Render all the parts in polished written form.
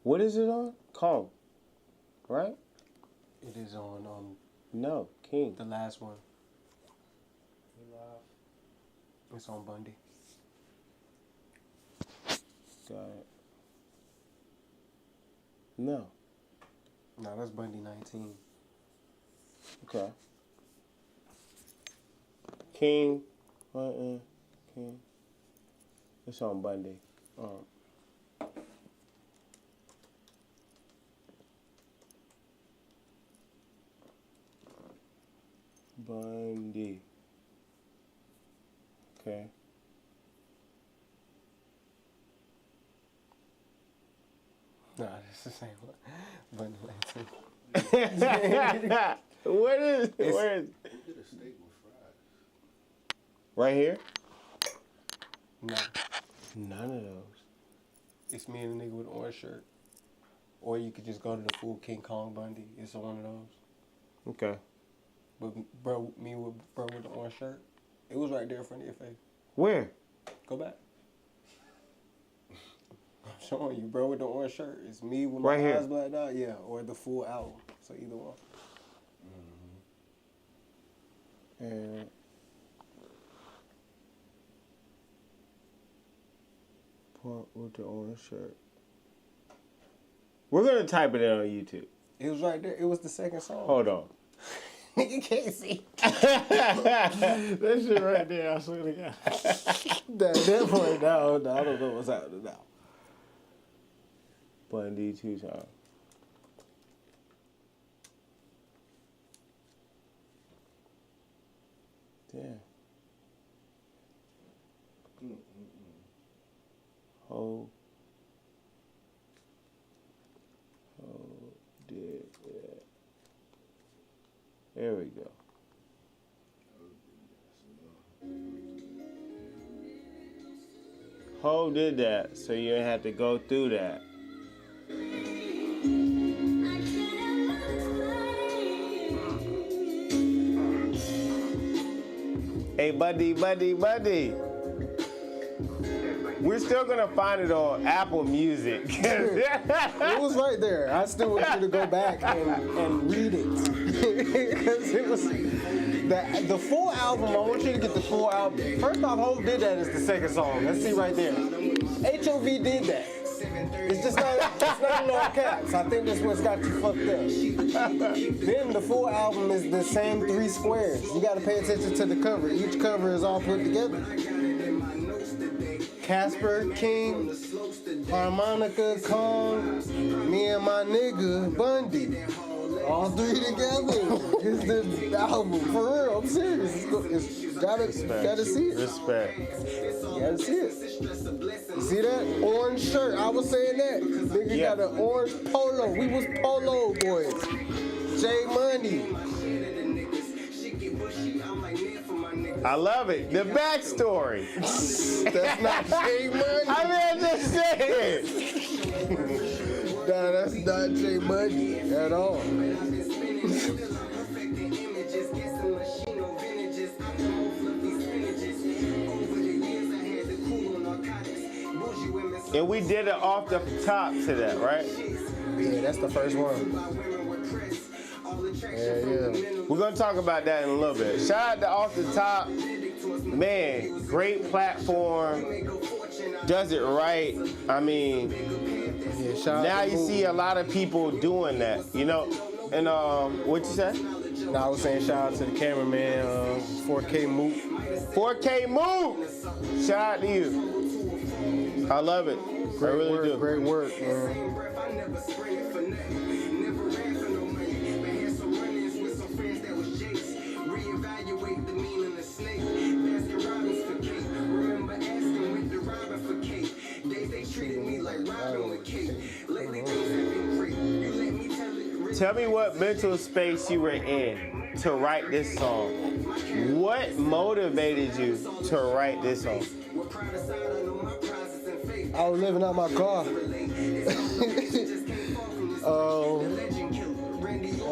What is it on? Kong, right? It is on No, King. the last one. It's on Bundy. Got it. No. No, that's Bundy 19. Okay. King. King. It's on Bundy. Bundy. Okay. Nah, it's the same one. Bundy 19. Where is? Right here? No. None of those. It's me and the nigga with the orange shirt. Or you could just go to the full King Kong Bundy. It's on one of those. Okay. But me with the orange shirt, it was right there in front of your face. Where? Go back. I'm showing you, bro, with the orange shirt. It's me with Right my here. eyes blacked out, yeah, or the full album. So either one. And part with the orange shirt. We're gonna type it in on YouTube. It was right there. It was the second song. Hold on. You can't see. That shit right there, I swear to God. That point, no, I don't know what's happening now. Bundy 2 times. Damn. Ho did that. There we go. Ho did that, so you didn't have to go through that. Hey, Bundy. We're still gonna find it on Apple Music. It was right there. I still want you to go back and read it. Because it was the full album. I want you to get the full album. First off, Hov did that as the second song. Let's see right there. HOV did that. It's just not in all caps. I think that's what's got you fucked up. Then the full album is the same 3 squares. You gotta pay attention to the cover. Each cover is all put together. Casper, King, Harmonica, Kong, me and my nigga, Bundy. All 3 together is the album. For real, I'm serious. Gotta see it. Respect. You gotta see it. You see that? Orange shirt. I was saying that. Nigga got an orange polo. We was polo boys. J Money. I love it. The backstory. That's not J Money. I mean, I just said it. Nah, that's not J Money at all. And we did it off the top to that, right? Yeah, that's the first one. Yeah. We're going to talk about that in a little bit. Shout out to Off the Top. Man, great platform. Does it right. I mean, now you see a lot of people doing that, you know? And what you say? No, I was saying shout out to the cameraman, 4K Moot. 4K Move! Shout out to you. I love it. Great I really work, do. great work, man. Tell me what mental space you were in to write this song. What motivated you to write this song? I was living out my car.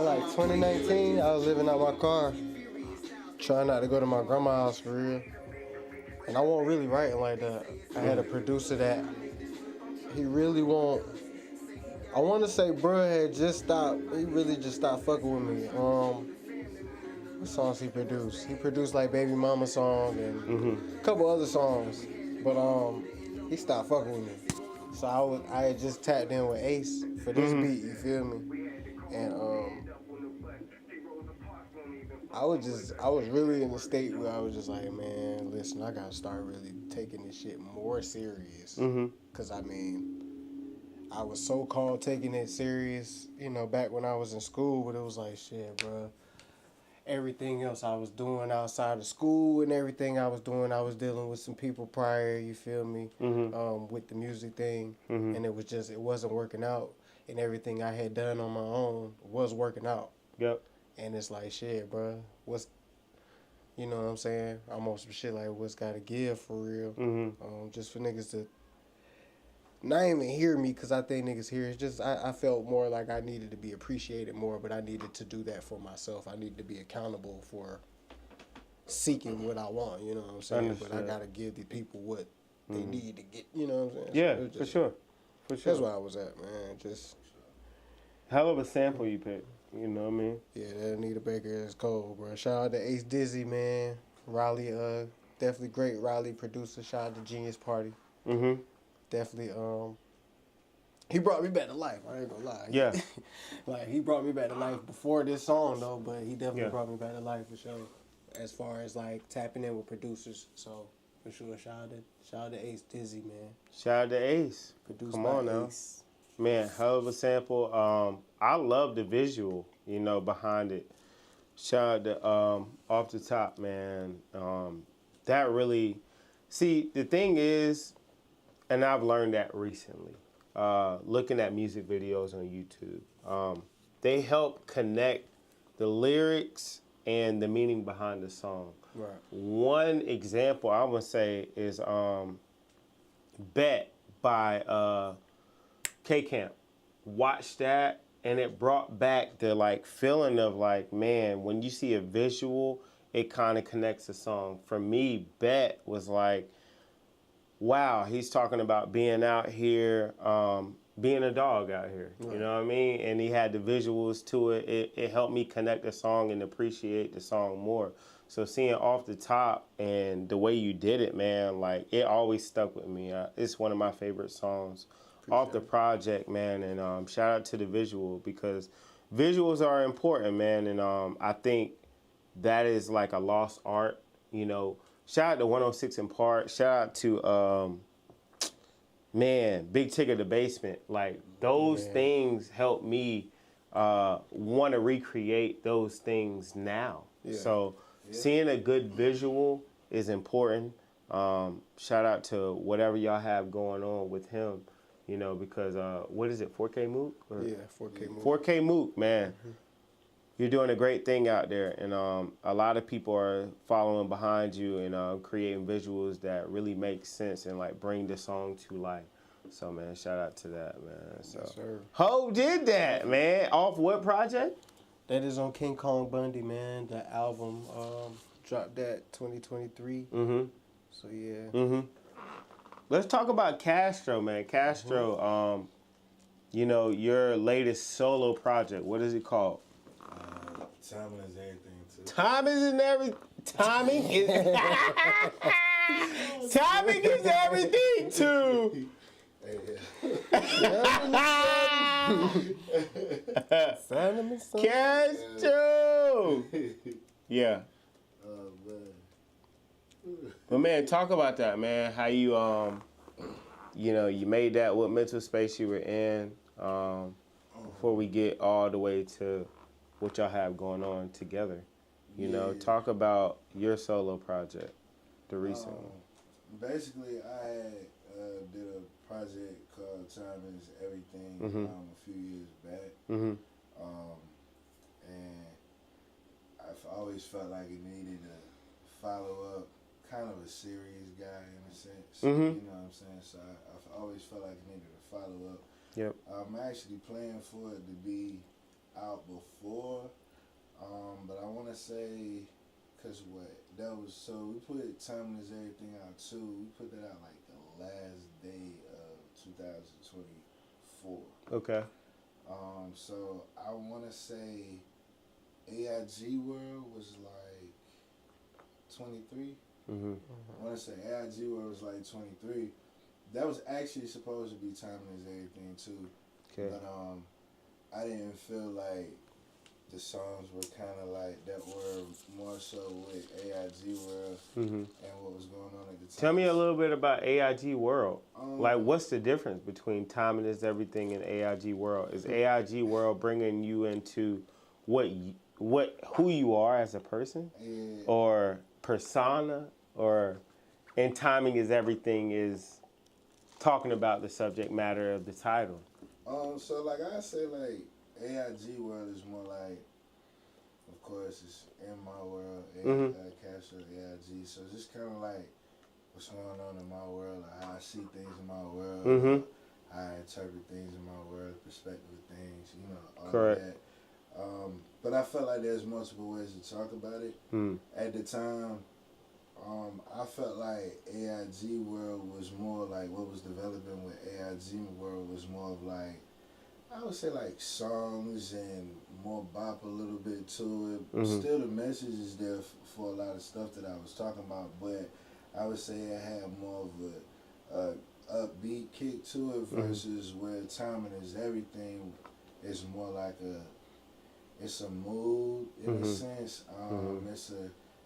Like 2019, I was living out my car. Trying not to go to my grandma's house for real. And I wasn't really writing like that. I had a producer that he really won't I want to say bro had just stopped. He really just stopped fucking with me. What songs he produced? He produced like Baby Mama song and a couple other songs. But he stopped fucking with me. So I had just tapped in with Ace for this beat. You feel me? And I was really in a state where I was just like, man, listen, I gotta start really taking this shit more serious. Cause I mean, I was so-called taking it serious, you know, back when I was in school, but it was like, shit, bro. Everything else I was doing outside of school and everything I was doing, I was dealing with some people prior, you feel me, with the music thing. And it wasn't working out. And everything I had done on my own was working out. Yep. And it's like, shit, bro, you know what I'm saying? Almost some shit like what's gotta give for real. Just for niggas to not even hear me, because I think niggas hear. It's just I felt more like I needed to be appreciated more, but I needed to do that for myself. I needed to be accountable for seeking what I want, you know what I'm saying? Understood. But I gotta give the people what they need to get, you know what I'm saying? Yeah, So for sure. That's where I was at, man. Just hell of a sample you picked. You know what I mean? yeah, that Anita Baker is cold, bro. Shout out to Ace Dizzy, man. Raleigh, definitely great Raleigh producer. Shout out to Genius Party. Definitely, he brought me back to life. I ain't gonna lie. Yeah. Like, he brought me back to life before this song, though, but he definitely brought me back to life for sure. As far as, like, tapping in with producers. So, for sure, shout out to Ace Dizzy, man. Shout out to Ace. Produced Come by on now. Ace. Man, hell of a sample. I love the visual, you know, behind it. Shout out to Off the Top, man. That really, see, the thing is, and I've learned that recently, looking at music videos on YouTube. They help connect the lyrics and the meaning behind the song. Right. One example I would say is Bet by K-Camp. Watch that, and it brought back the like feeling of like, man, when you see a visual, it kind of connects the song. For me, Bet was like, wow, he's talking about being out here, being a dog out here. Right. You know what I mean? And he had the visuals to it. It helped me connect the song and appreciate the song more. So seeing Off the Top and the way you did it, man, like it always stuck with me. It's one of my favorite songs off the project, man. And shout out to the visual, because visuals are important, man. And I think that is like a lost art, you know. Shout out to 106 in Park. Shout out to, man, Big Ticket the Basement. Like, those things help me want to recreate those things now. Yeah. So seeing a good visual is important. Shout out to whatever y'all have going on with him, you know, because, what is it, 4K Mook? Yeah, 4K Mook. 4K Mook, man. You're doing a great thing out there, and a lot of people are following behind you and creating visuals that really make sense and like bring the song to life. So, man, shout out to that, man. So, yes, sir. Ho did that, man. Off what project? That is on King Kong Bundy, man. The album dropped that 2023. So yeah. Let's talk about Kastro, man. Kastro, you know, your latest solo project. What is it called? Timing is everything, too. Timing is everything. Timing is everything, too. Kastro. Yeah. But man, talk about that, man. How you you know, you made that, what mental space you were in, before we get all the way to what y'all have going on together. You know, talk about your solo project, the recent one. Basically, I had did a project called Time is Everything a few years back. And I've always felt like it needed to follow up, kind of a serious guy in a sense. You know what I'm saying? So I've always felt like it needed to follow up. Yep. I'm actually planning for it to be out before, but I want to say, cause so we put Time is Everything out too. We put that out like the last day of 2024. Okay. So I want to say AIG World was like 23. Mm-hmm. I want to say AIG World was like 23. That was actually supposed to be Timeless Everything too. Okay. But I didn't feel like the songs were kind of like that were more so with AIG World and what was going on at the time. Tell me a little bit about AIG World. Like, what's the difference between Timeless Everything and AIG World? Is AIG World bringing you into who you are as a person, or persona, or and Timing is Everything is talking about the subject matter of the title? So like I say, like AIG World is more like, of course, it's in my world, Kastro, AIG. So it's just kind of like what's going on in my world, like how I see things in my world, how I interpret things in my world, perspective of things, you know, all Correct. that. But I felt like there's multiple ways to talk about it. At the time, I felt like AIG World was more like what was developing with AIG World was more of like, I would say like songs and more bop a little bit to it. Still the message is there for a lot of stuff that I was talking about, but I would say it had more of a upbeat kick to it versus where Timing is Everything is more like it's a mood in a sense.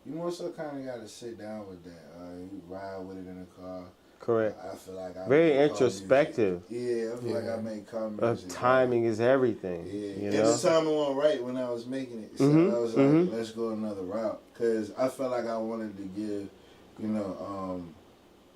You more so kind of got to sit down with that. You ride with it in the car. Correct. I feel like I very introspective. Yeah, I feel like I make car music. Timing is everything. Yeah, you and know? the timing wasn't right when I was making it. So I was like, let's go another route. Because I felt like I wanted to give, you know,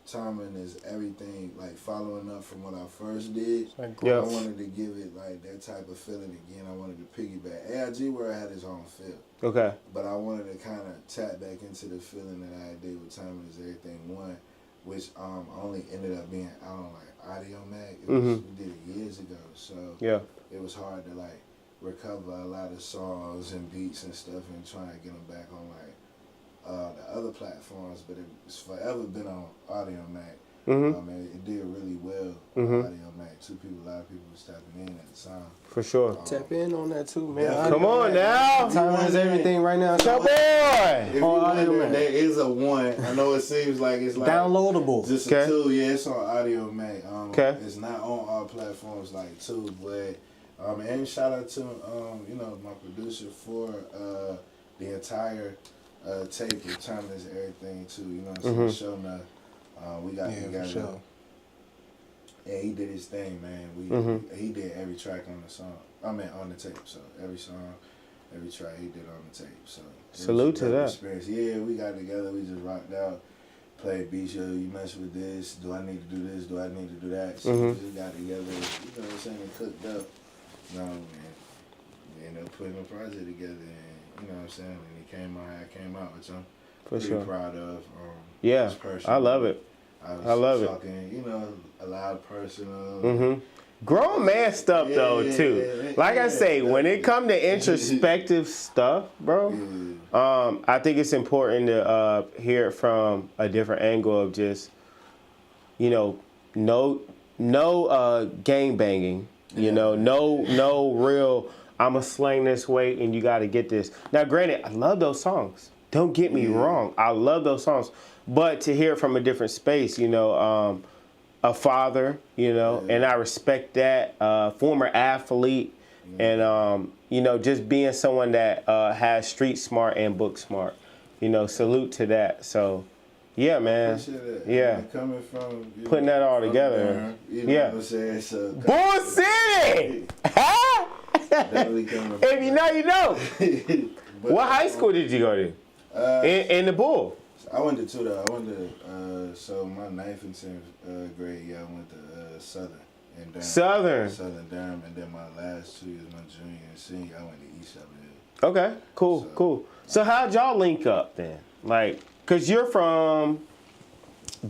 Timing is Everything, like following up from what I first did. I wanted to give it like that type of feeling again. I wanted to piggyback. AIG World had its own feel. Okay. But I wanted to kind of tap back into the feeling that I did with Timing is Everything 1, which only ended up being out on like Audio Mac. We did it years ago, so it was hard to like recover a lot of songs and beats and stuff and try and get them back on like the other platforms. But it's forever been on Audio Mac. It did really well on Audio Mac. A lot of people was tapping in at the time. For sure. Tap in on that too, man. Come on now. Timing is Everything right now. Come If on. there is a 1. I know it seems like it's like downloadable. Just a 2. Yeah, it's on Audio Mac. It's not on all platforms like 2, but and shout out to you know, my producer for the entire tape of Timing is Everything too. You know what I'm saying? Showna, we got together. Sure. Yeah, he did his thing, man. He did every track on the song. On the tape. So every song, every track he did on the tape. So salute to that. Experience. Yeah, we got together. We just rocked out. Played beats. Yo, you mess with this? Do I need to do this? Do I need to do that? So we just got together. You know what I'm saying? And cooked up. You know, man. We ended up putting a project together, and you know what I'm saying. And it came out how it came out, which I'm pretty proud of. Yeah, I love it. I love talking, you know, a lot of personal. Grown man stuff though too. Like I say, when it come to introspective stuff, bro, I think it's important to hear it from a different angle of just, you know, no gang banging. You know, no real. I'ma slang this way, and you got to get this. Now, granted, I love those songs. Don't get me wrong. I love those songs. But to hear it from a different space, you know, a father, you know, and I respect that, former athlete, and, you know, just being someone that has street smart and book smart, you know, salute to that. So, yeah, man. Yeah. Coming from, putting that all together. You know what I'm saying? So, Bull City! If you know, you know. What high school did you go to? In the Bull? I went to 2 though. I went to so my 9th and 10th grade. I went to Southern and Durham. Southern Durham, and then my last 2 years, my junior and senior, I went to East Southern. Okay, cool. So how'd y'all link up then? Like, cause you're from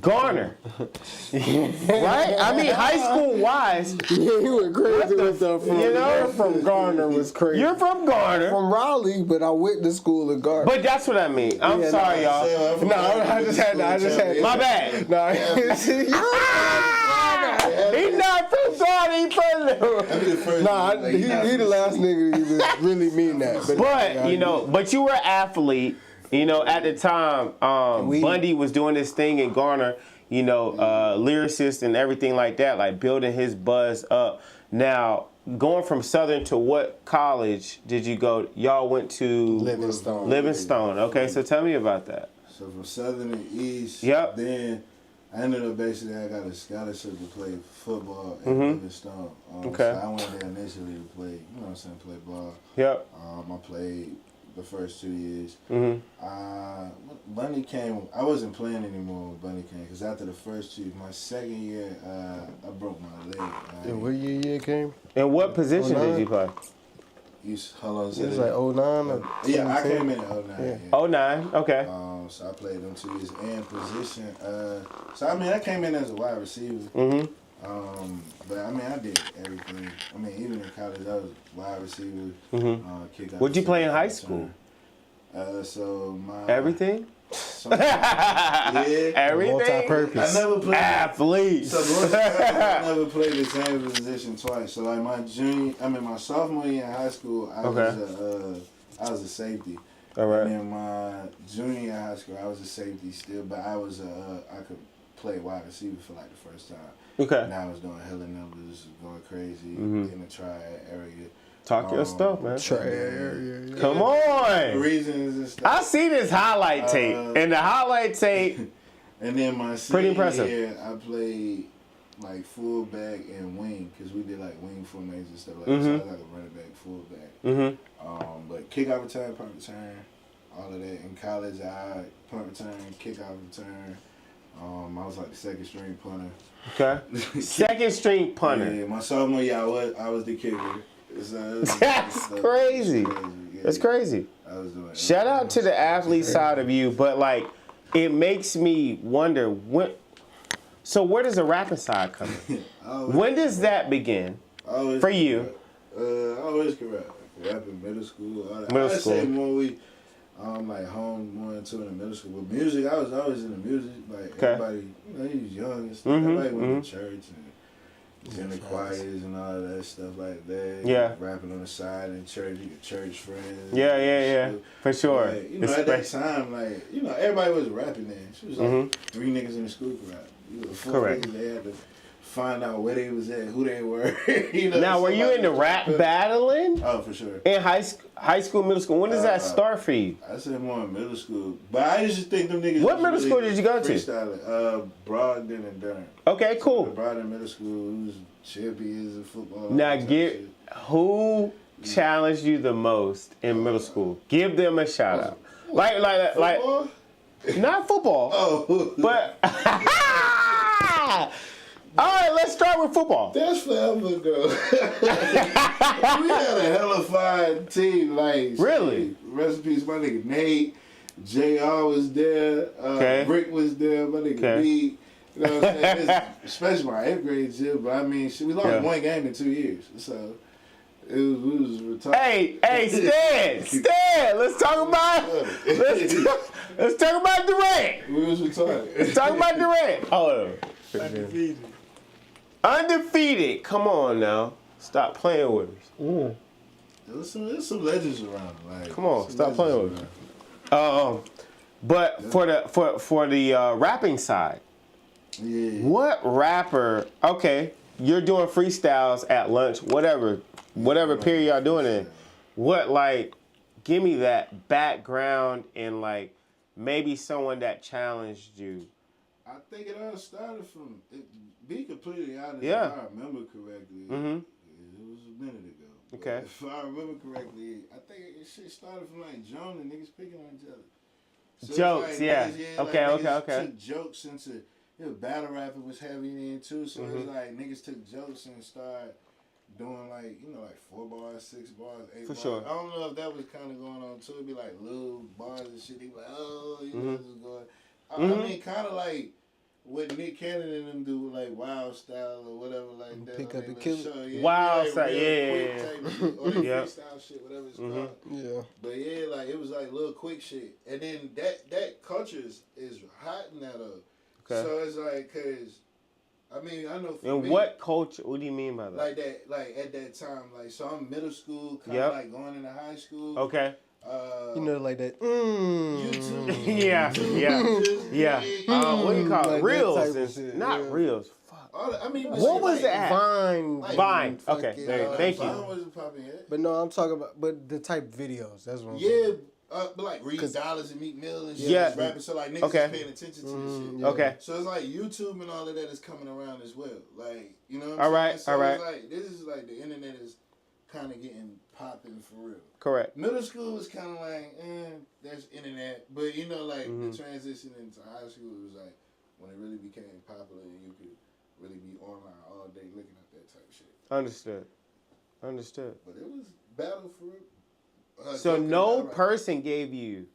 Garner, right? I mean, high school wise. Yeah, he went crazy with the from. You know, from Garner was crazy. You're from Garner. From Raleigh, but I went to school in Garner. But that's what I mean. I'm sorry, y'all. No, I just had. My bad. No, He's not from Garner. He's from the first. Nah, he the last nigga to even really mean that. But you know, but you were an athlete. You know, at the time, Bundy was doing this thing in Garner. You know, lyricist and everything like that, like building his buzz up. Now, going from Southern to what college did you go? Y'all went to Livingstone. Livingstone. Okay, so tell me about that. So from Southern to East. Yep. Then I ended up basically I got a scholarship to play football at Livingstone. Okay. So I went there initially to play, you know what I'm saying, play ball. Yep. I played the first 2 years. Mm-hmm. Bundy came. I wasn't playing anymore when Bundy came because after the first 2, my second year, I broke my leg. And what year came? And what position did you play? Hold on, It was like 09 or yeah, I 17? came in 09. Yeah. Yeah. 09, okay. So I played them 2 years and position. So I mean, I came in as a wide receiver. Mm-hmm. But I mean, I did everything. I mean, even in college, I was wide receiver. Kick out. What'd you play in high school? So my Everything? yeah, Everything? Multi-purpose. I never played. Athlete. So I never played the same position twice. So like my sophomore year in high school, I was a safety. All right. And then my junior year in high school, I was a safety still, but I could play wide receiver for like the first time. Okay. Now I was doing hella numbers, going crazy in the triad area. Talk your stuff, man. Yeah. Come on. Reasons and I stuff. see this highlight tape. And the highlight tape, And then my pretty senior impressive. year, I played like fullback and wing because we did like wing formations and stuff like that. So I was like a running back, fullback. But kick out return, punt return, all of that. In college, I punt return, kick out return. I was like the second string punter. okay. Second string punter. Yeah, my sophomore year, I was the kicker. That's crazy. Yeah, That's crazy. I was doing Shout out to the athlete side of you, but like, it makes me wonder so where does the rapping side come in? When does that begin for you? I always could rap. I could rap in middle school. Middle school. Say more like home more into in the middle school. But music, I was always in the music. Like everybody, you know, he was young and stuff. Everybody went to church and was in the choirs and all that stuff like that. Yeah. Rapping on the side in church, you get church friends. Yeah. For sure. Like, you know, at that time, like, you know, everybody was rapping then. She was like 3 niggas in the school could rap. You know, 4 Correct. niggas, they had to find out where they was at, who they were. You know, Now, were you into rap battling Oh, for sure. in high school, middle school? When does that start for you? I said more in middle school, but I used to think them niggas. What was middle really school did you go to? Freestyling. Broadden and Durham. Okay, cool. Broadden Middle School, who was champions in football. Now, who challenged you the most in middle school? Give them a shout out. Like, Football? not football, Oh, but. All right, let's start with football. that's forever ago. We had a hella fine team. Like, Really? Recipes, my nigga Nate, JR was there, Rick was there, my nigga B. You know what I'm saying? Especially my 8th grade year, but I mean, we lost 1 game in 2 years, so we was retired. Hey, Stan, let's talk about Durant. We was retired. Let's talk about Durant. Oh, undefeated. Come on now, stop playing with us. There's some legends around. Like, Come on, stop playing with us. But for the rapping side, what rapper? Okay, you're doing freestyles at lunch, whatever period y'all doing it. What, like, give me that background and like maybe someone that challenged you. I think it all started from. Be completely honest, Yeah. if I remember correctly, it was a minute ago. But Okay. if I remember correctly, I think it shit started from like Joan and niggas picking on each other. So Jokes, it's yeah. Okay. Okay. Took jokes into battle rapping was heavy in too, so it's like niggas took jokes and started doing like 4 bars, 6 bars, 8 For bars. sure. I don't know if that was kind of going on too. It'd be like little bars and shit. They be like, oh, this is going. I mean, kind of like what Nick Cannon and them do with like Wild Style or whatever like that. Pick on up their and kill little it. show. Wild like Style, real yeah. quick type shit, or the Yep. freestyle shit, whatever it's called. Yeah. But yeah, like it was like little quick shit, and then that culture is hot in that up. Okay. So it's like, cause I mean, I know. And me, what culture? What do you mean by that? Like that, like at that time, like so I'm middle school, kind of like going into high school. Okay. You know, like that. YouTube. Yeah. What do you call it? Like Reels? that type of shit, Not reels. Fuck. I mean, What was the app? Vine. Vine. Okay. fucking, There, thank you. Vine wasn't popping yet. But no, I'm talking about the type videos. That's what I'm Yeah, saying. but like Reed Dollars and Meek Mill and shit Yeah. was rapping, so like niggas Okay. is paying attention to this shit. Yeah. Okay. So it's like YouTube and all of that is coming around as well. Like, you know what I'm All saying? right, So all right. it's like, this is like the internet is kind of getting popping for real. Correct. Middle school was kind of like, there's internet. But, you know, like Mm-hmm. the transition into high school was like when it really became popular and you could really be online all day looking at that type of shit. Understood. But it was battle for real. So Joking no about it. person gave you.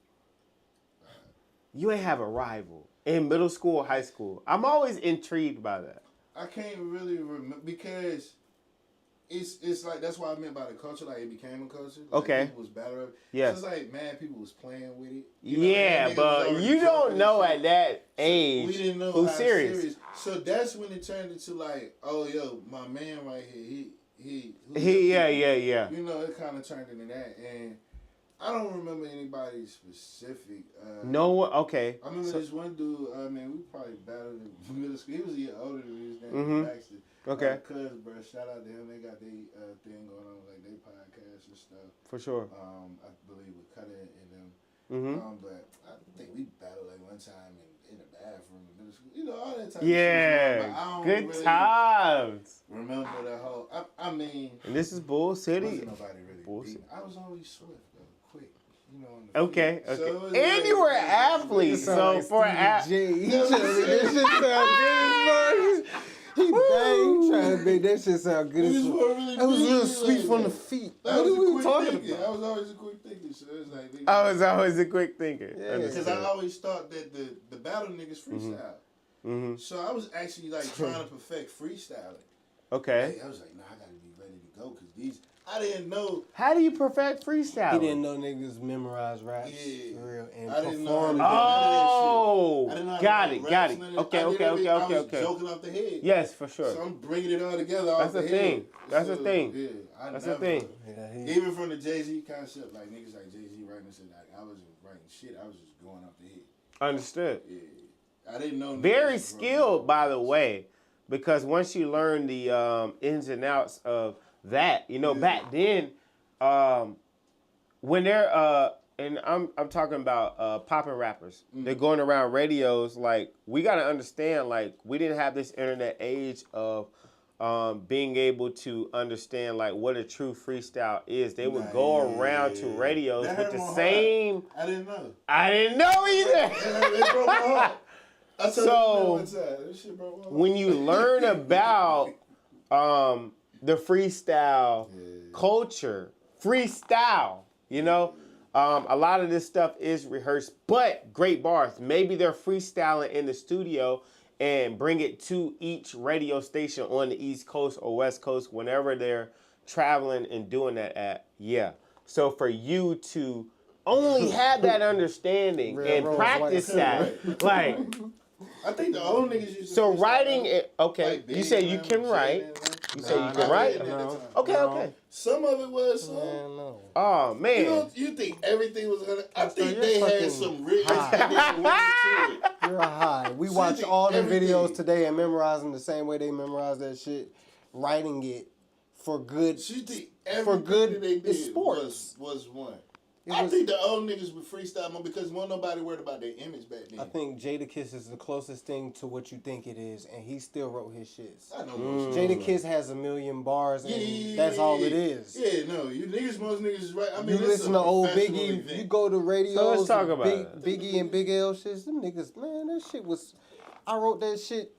You ain't have a rival in middle school or high school. I'm always intrigued by that. I can't really remember because it's like that's what I meant by the culture. Like it became a culture. Like, Okay. People was battle rap. Yes. So it's like mad people was playing with it. You know, Yeah, niggas was but already you don't jumping know and at shit. that age We didn't know who's how serious. So that's when it turned into like, oh yo, my man right here, he Yeah. You know, it kind of turned into that, and I don't remember anybody specific. No one. Okay. I remember this one dude. I mean, we probably battled in middle school. He was a year older than me. His name was Baxter. Okay. Cuz, bro, shout out to him. They got their thing going on, like they podcast and stuff. For sure. I believe with Cutter and them. Mm-hmm. But I think we battled like one time in the bathroom in middle school. You know, all that type Yeah. of shit. But I don't Good really times. remember that whole. I mean, And this is Bull City. wasn't nobody really Bullshit. beat. I was always swift though, quick. You know. On the Okay. field. So it was And like- you were an athlete, so for an athlete. He trying to make that shit sound good as fuck. He bang trying to make that shit sound good as Niggas fuck. weren't really That was beating real me sweet like from the that. feet. That What was are a we quick talking thinker. about? I was always a quick thinker, so it's like I was always a quick thinker. Yeah. because I always thought that the battle niggas freestyle. Mm-hmm. So I was actually like trying to perfect freestyling. Okay. Hey, I was like, nah, I gotta be ready to go because these I didn't know. How do you perfect freestyle? He didn't know niggas memorize raps Yeah. for real and I didn't know perform. Oh, I didn't know how to got write it, raps, got it. none of that. Okay, I did okay, everything. okay, I was okay. joking off the head. Yes, for sure. So I'm bringing it all together. Off That's the the head. thing. That's the thing. Yeah, That's the thing. Yeah, Even from the Jay-Z concept, like niggas like Jay-Z writing shit, like I wasn't writing shit. I was just going off the head. Understood. Yeah, I didn't know. Very niggas skilled, by the way, because once you learn the ins and outs of that, you know, back then, when they're and I'm talking about popping rappers, they're going around radios. Like we got to understand, like we didn't have this internet age of being able to understand like what a true freestyle is. They would go around to radios That with hurt the my same. heart. I didn't know. I didn't know either. It broke my heart. I told So, you one time. This shit broke my heart. When you learn about the freestyle culture, freestyle, you know, a lot of this stuff is rehearsed, but great bars. Maybe they're freestyling in the studio and bring it to each radio station on the East Coast or West Coast whenever they're traveling and doing that at. Yeah. So for you to only have that understanding and Railroad practice white that, like, I think the old niggas used to so freestyle, writing though. it, okay, Like you Big say you Ram, can Jay write. and them. You say you I can write? didn't at the time. Okay, okay. Some of it was some. Man, no. Oh, You man. know, you think everything was gonna? I think you're they fucking had some real. high. to it. You're high. We So watch you all the everything- videos today and memorize them the same way they memorize that shit, writing it for good. So you think For everything good that they did sports. was one. It I was- think the old niggas would freestyle more because wasn't nobody worried about their image back then. I think Jadakiss is the closest thing to what you think it is, and he still wrote his shits. I know most Jadakiss has 1 million bars, and Yeah, that's all it is. Yeah, no, you niggas, most niggas is right. I mean, You it's listen a to old professional Biggie, event. you go to radios, So let's talk about it. Biggie and Big L shits, them niggas, man, that shit was, I wrote that shit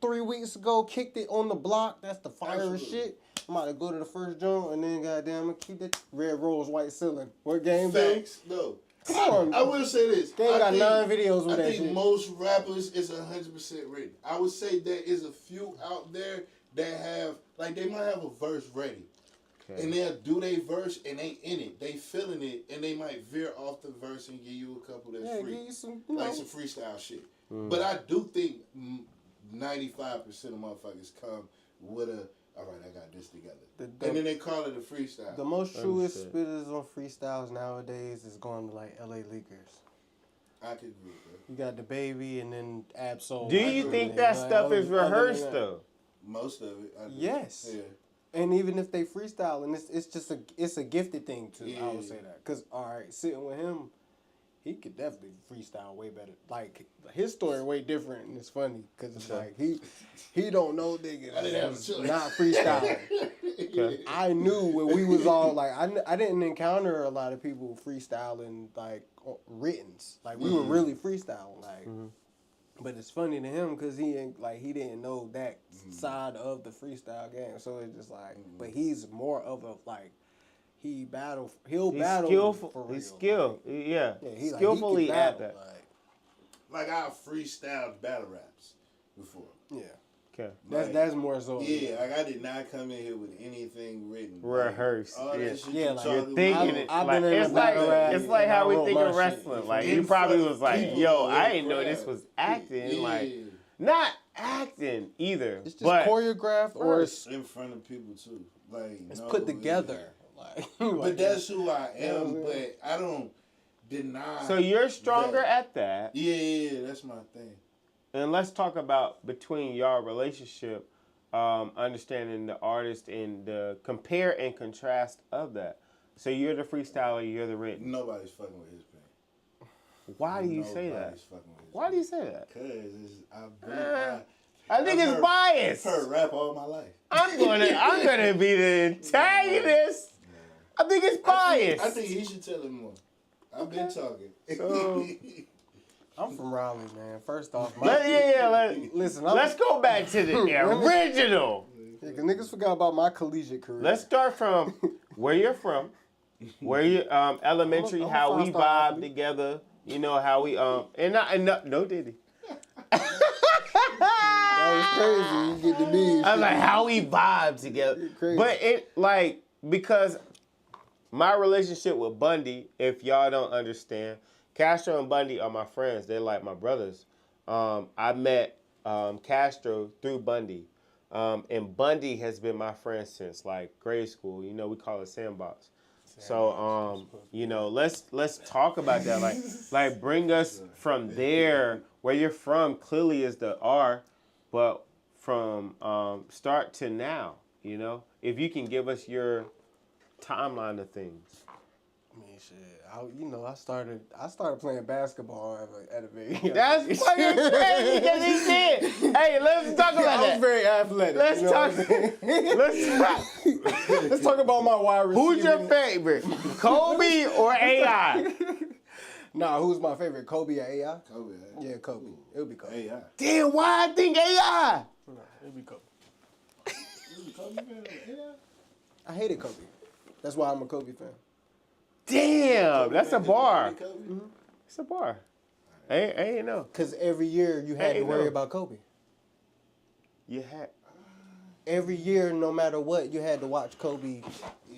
3 weeks ago, kicked it on the block, that's the fire Absolutely. shit. I'm about to go to the first joint, and then goddamn, I'm gonna keep that red rose, white ceiling. What game, dude? Facts, no. Come on. I will say this. They got 9 videos with I that think shit. most rappers is 100% written. I would say there is a few out there that have, like, they might have a verse ready. Okay. And they'll do their verse and they in it. They feeling it and they might veer off the verse and give you a couple that's Yeah, free. give you some, Like some freestyle shit. But I do think 95% of motherfuckers come with a, all right, I got this together. And then they call it a freestyle. The most truest spitters on freestyles nowadays is going to like LA Leakers. I could agree with that. You got the Baby and then Absol. Do you think that stuff is rehearsed though? Most of it. Yes. Yeah. And even if they freestyle, and it's just a gifted thing too. Yeah. I would say that because sitting with him, he could definitely freestyle way better. Like his story way different, and it's funny because it's like he don't know niggas not freestyling. Okay. I knew when we was all like I didn't encounter a lot of people freestyling like writtens. Like we were really freestyling like. But it's funny to him because he didn't know that side of the freestyle game. So it's just like, but he's more of a like, he'll battle skillful. for real. He's skilled. Like, yeah. He Skillfully can at battle, that. Like I freestyled battle raps before. Yeah. Okay. That's more so. Yeah, like I did not come in here with anything written. Rehearsed. All that shit Yeah, you like, You're talking thinking about. it. Like, it's like how we think of shit. wrestling. Like In you probably front was of like, people, yo, I in didn't know crowd. this was acting. Yeah. Like not acting either. It's just but choreographed or it's in front of people too. Like put together. Like, But that's who I am. But I don't deny. so you're stronger at that. Yeah, that's my thing. And let's talk about between y'all relationship, understanding the artist and the compare and contrast of that. So you're the freestyler, you're the written. Nobody's fucking with his pen. Why do you say that? Nobody's fucking with his Why do you say that? Because I think it's biased. I've heard rap all my life. I'm gonna be the antagonist. I think it's biased. I think he should tell him more. I've been talking. So, I'm from Raleigh, man. First off, listen. Let's go back to the original. Yeah, cause niggas forgot about my collegiate career. Let's start from where you're from, where you elementary, I'm a how we five-star vibe athlete. together. You know how we no Diddy. That was crazy. You get the beef. I was like, how we vibe together. Crazy. But it like because my relationship with Bundy, if y'all don't understand, Kastro and Bundy are my friends. They're like my brothers. I met Kastro through Bundy. And Bundy has been my friend since like grade school. You know, we call it Sandbox. So you know, let's talk about that. Like bring us from there where you're from clearly is the R, but from start to now, you know, if you can give us your timeline of things. I mean, shit. I started playing basketball at a very young That's age. fucking crazy because he did. Hey, let's talk about I was that. very athletic. Let's you know talk. what I'm saying? Let's talk about my wide receiver. Who's your favorite, Kobe or AI? Nah, who's my favorite? Kobe or AI? Kobe. Yeah, Kobe. It would be Kobe. AI. Damn, why I think AI? No, it would be Kobe. Kobe fan of AI? I hated Kobe. That's why I'm a Kobe fan. Damn, that's a bar. Kobe? It's a bar. I ain't know. Because every year you had Hey, to worry no. about Kobe. You had. Every year, no matter what, you had to watch Kobe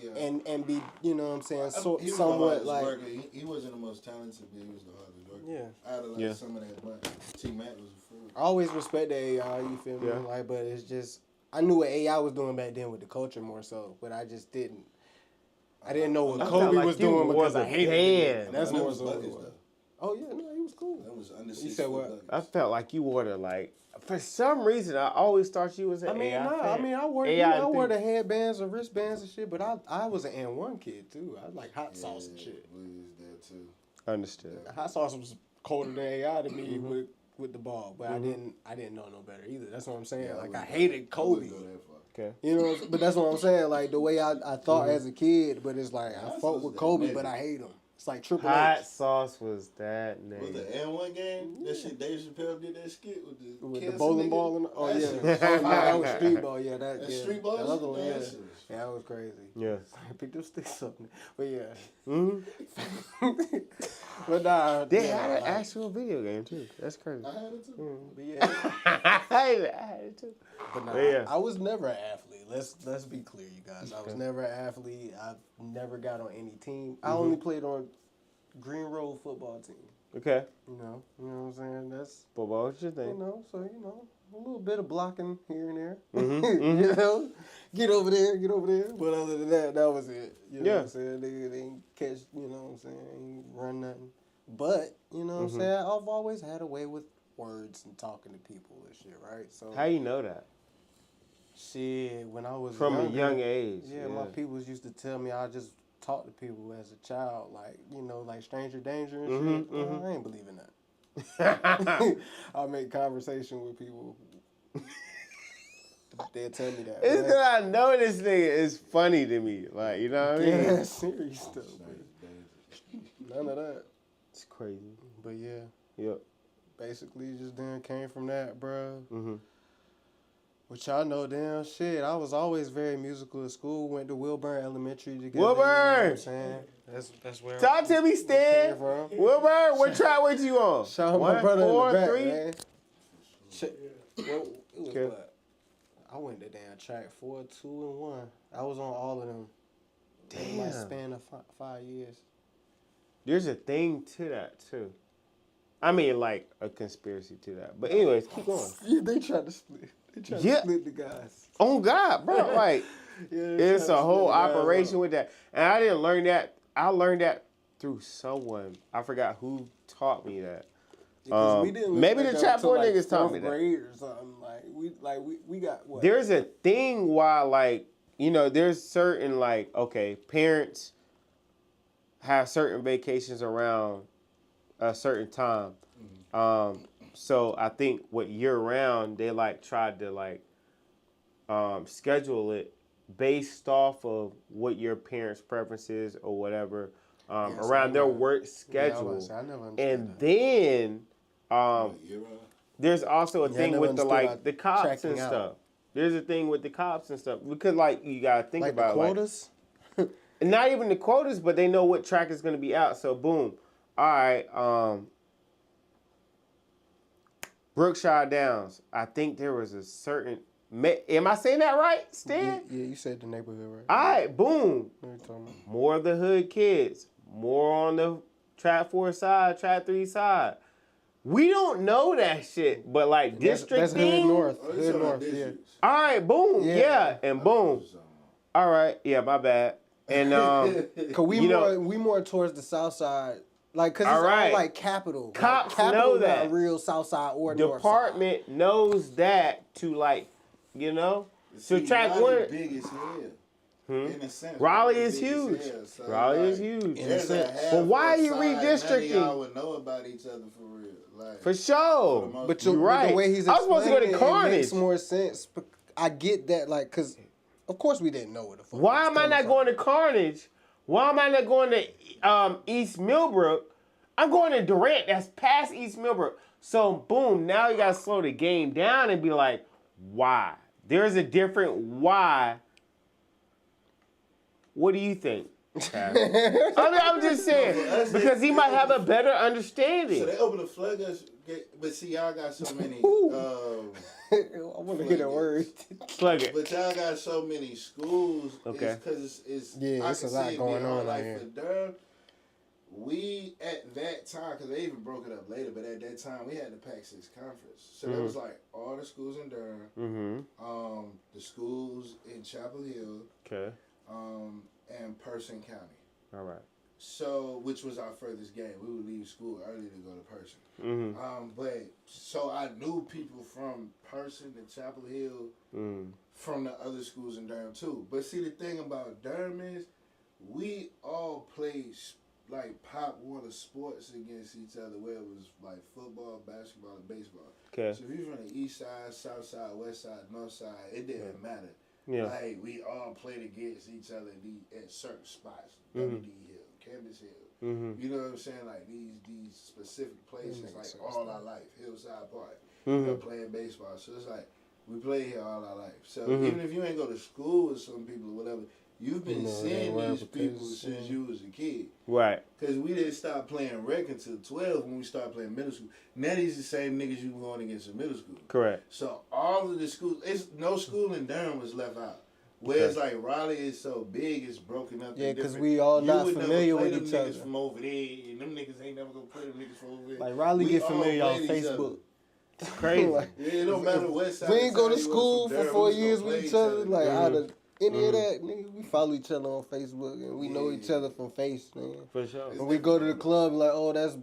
Yeah. and be, you know what I'm saying, He was somewhat the like... hardest worker. He wasn't the most talented, but he was the hardest worker. Yeah. I had to like Yeah. some of that, but T-Mac was a fool. I always respect the AI, you feel me? Yeah. Like, but it's just, I knew what AI was doing back then with the culture more so, but I just didn't. I didn't know what I Kobe felt like was you doing wore because the I hated band. it. That's That more was so what it Buckets, was. though. Oh yeah, no, he was cool. That was under 6 said foot what? Buckets. I felt like you wore the like. For some reason, I always thought you was an I mean, AI nah, fan. I mean, I wore, AI I wore thing. the headbands and wristbands and shit, but I was an N1 kid too. I like hot sauce and shit. We was there too. Understood. Hot sauce was colder than AI to me with the ball, but I didn't know no better either. That's what I'm saying. Yeah, like I hated Kobe. Go that far. Okay. You know, but that's what I'm saying. Like the way I thought as a kid, but it's like I Hot fought sauce with is Kobe, that but I nigga. hate him. It's like Triple Hot H sauce was that Was name. the N1 game? That shit, Dave Chappelle did that skit with the with the cancer bowling nigga? ball. And, oh That yeah, shit was oh, yeah, that fire. was street ball. Yeah, that That yeah. street ball That other shit? one, Man, yeah. that shit was Yeah, that was crazy. Yeah. Pick them sticks up, but yeah. Mm-hmm. But nah, They yeah, had an like, actual video game too. That's crazy. I had it too. But yeah, I had it too. but nah, Yeah. I was never an athlete. Let's be clear, you guys. I was never an athlete. I've never got on any team. I only played on Green Road football team. Okay. You know what I'm saying? That's But what was your you thing? know, so you know, a little bit of blocking here and there. Mm-hmm. You know, get over there. But other than that, that was it. You know what I'm saying? They ain't catch. You know what I'm saying? Ain't run nothing. But you know what I'm saying? I've always had a way with words and talking to people and shit, right? So How you know that? shit, when I was From younger, a young age. yeah, my people used to tell me I just talk to people as a child, like, you know, like stranger danger and shit. I ain't believing that. I make conversation with people. They'll tell me that. It's because I know this nigga is funny to me. Like, you know what I mean? Yeah, serious stuff. None of that. It's crazy. But yeah. Yep. Basically, just then came from that, bro. Mm-hmm. Which y'all know, damn shit. I was always very musical at school. Went to Wilburn Elementary together. Wilburn! You know what I'm saying? That's where. Talk to me, Stan. Wilburn, what track was you on? Shout out my brother 4, in the back, 3? man. Well, it was Okay. what? I went to damn track 4, 2, and 1. I was on all of them. In my span of 5 years. There's a thing to that, too. I mean, like, a conspiracy to that. But anyways, keep going. Yeah, they tried to split. They tried to split the guys. Oh, God, bro. Like, it's a whole operation with that. And I didn't learn that. I learned that through someone. I forgot who taught me that. We didn't maybe the Trap 4 niggas taught me that. Grade or something. We got what? There's a thing why, like, you know, there's certain, like, okay, parents have certain vacations around a certain time. So I think what year round, they, like, tried to, like, schedule it based off of what your parents' preferences or whatever around their work schedule. I never understood And that. then there's also a thing with the, like, the cops and stuff. There's a thing with the cops and stuff. Because, like, you got to think like about, the quotas? like, not even the quotas, but they know what track is going to be out. So, boom. All right. Brookshire Downs. I think there was a certain... Am I saying that right, Stan? Yeah, you said the neighborhood, right? All right, boom. What are you talking about? More of the hood kids. More on the Trap 4 side, Trap 3 side. We don't know that shit, but like districting. That's Hood North. Hood North, yeah. All right, boom, yeah, and boom. All right, yeah, my bad. And Cause we more towards the south side, like cause it's all like capital. Cops like, know capital that. Not real south side or north side. Department knows that to like, you know, so track one. Big as hell. In a sense, Raleigh is huge. So Raleigh is huge. In a sense. But why are you redistricting? redistricting? None of y'all would know about each other for real. Like, For sure. But you're right. The way he's I was supposed to go to explaining Carnage. It makes more sense. I get that, like, cause of course we didn't know where the fuck. Why am I not going to Carnage? Why am I not going to East Millbrook? I'm going to Durant. That's past East Millbrook. So, boom, now you got to slow the game down and be like, why? There's a different why. What do you think? I'm just saying, because he might have a better understanding. So they open the floodgates, but see, y'all got so many. I want to hear that word. Plug it. But y'all got so many schools. Okay. Because it's Yeah, it's a lot going on out here. For Durham, we at that time, because they even broke it up later, but at that time we had the Pac-6 conference. So that was like all the schools in Durham, the schools in Chapel Hill, Okay. and Person County. All right. So, which was our furthest game. We would leave school early to go to Person. But so I knew people from Person to Chapel Hill from the other schools in Durham too. But see, the thing about Durham is we all played like pop water sports against each other, where it was like football, basketball, and baseball. Okay. So if you're from the east side, south side, west side, north side, it didn't matter. Yeah. Like, we all played against each other at certain spots. WD Hill, Candace Hill. You know what I'm saying? Like, these specific places, like, all our life. Hillside Park. You know, playing baseball. So it's like, we play here all our life. So even if you ain't go to school with some people or whatever, you've been seeing these people since you was a kid. Right. Because we didn't stop playing rec until 12 when we started playing middle school. Now these the same niggas you were going against in middle school. Correct. So all of the schools, no school in Durham was left out. Whereas like Raleigh is so big, it's broken up. Yeah, because we all not familiar with each other. Niggas from over there, and them niggas ain't never gonna play them niggas from over there. Like Raleigh get familiar on Facebook. It's crazy. Like, Yeah, it don't matter what side. we ain't go to you was school from for there, 4 we was years gonna with play each other. Like, out of any of that, nigga, we follow each other on Facebook and we know each other from face, man. For sure. When we go to the club, like, oh, that's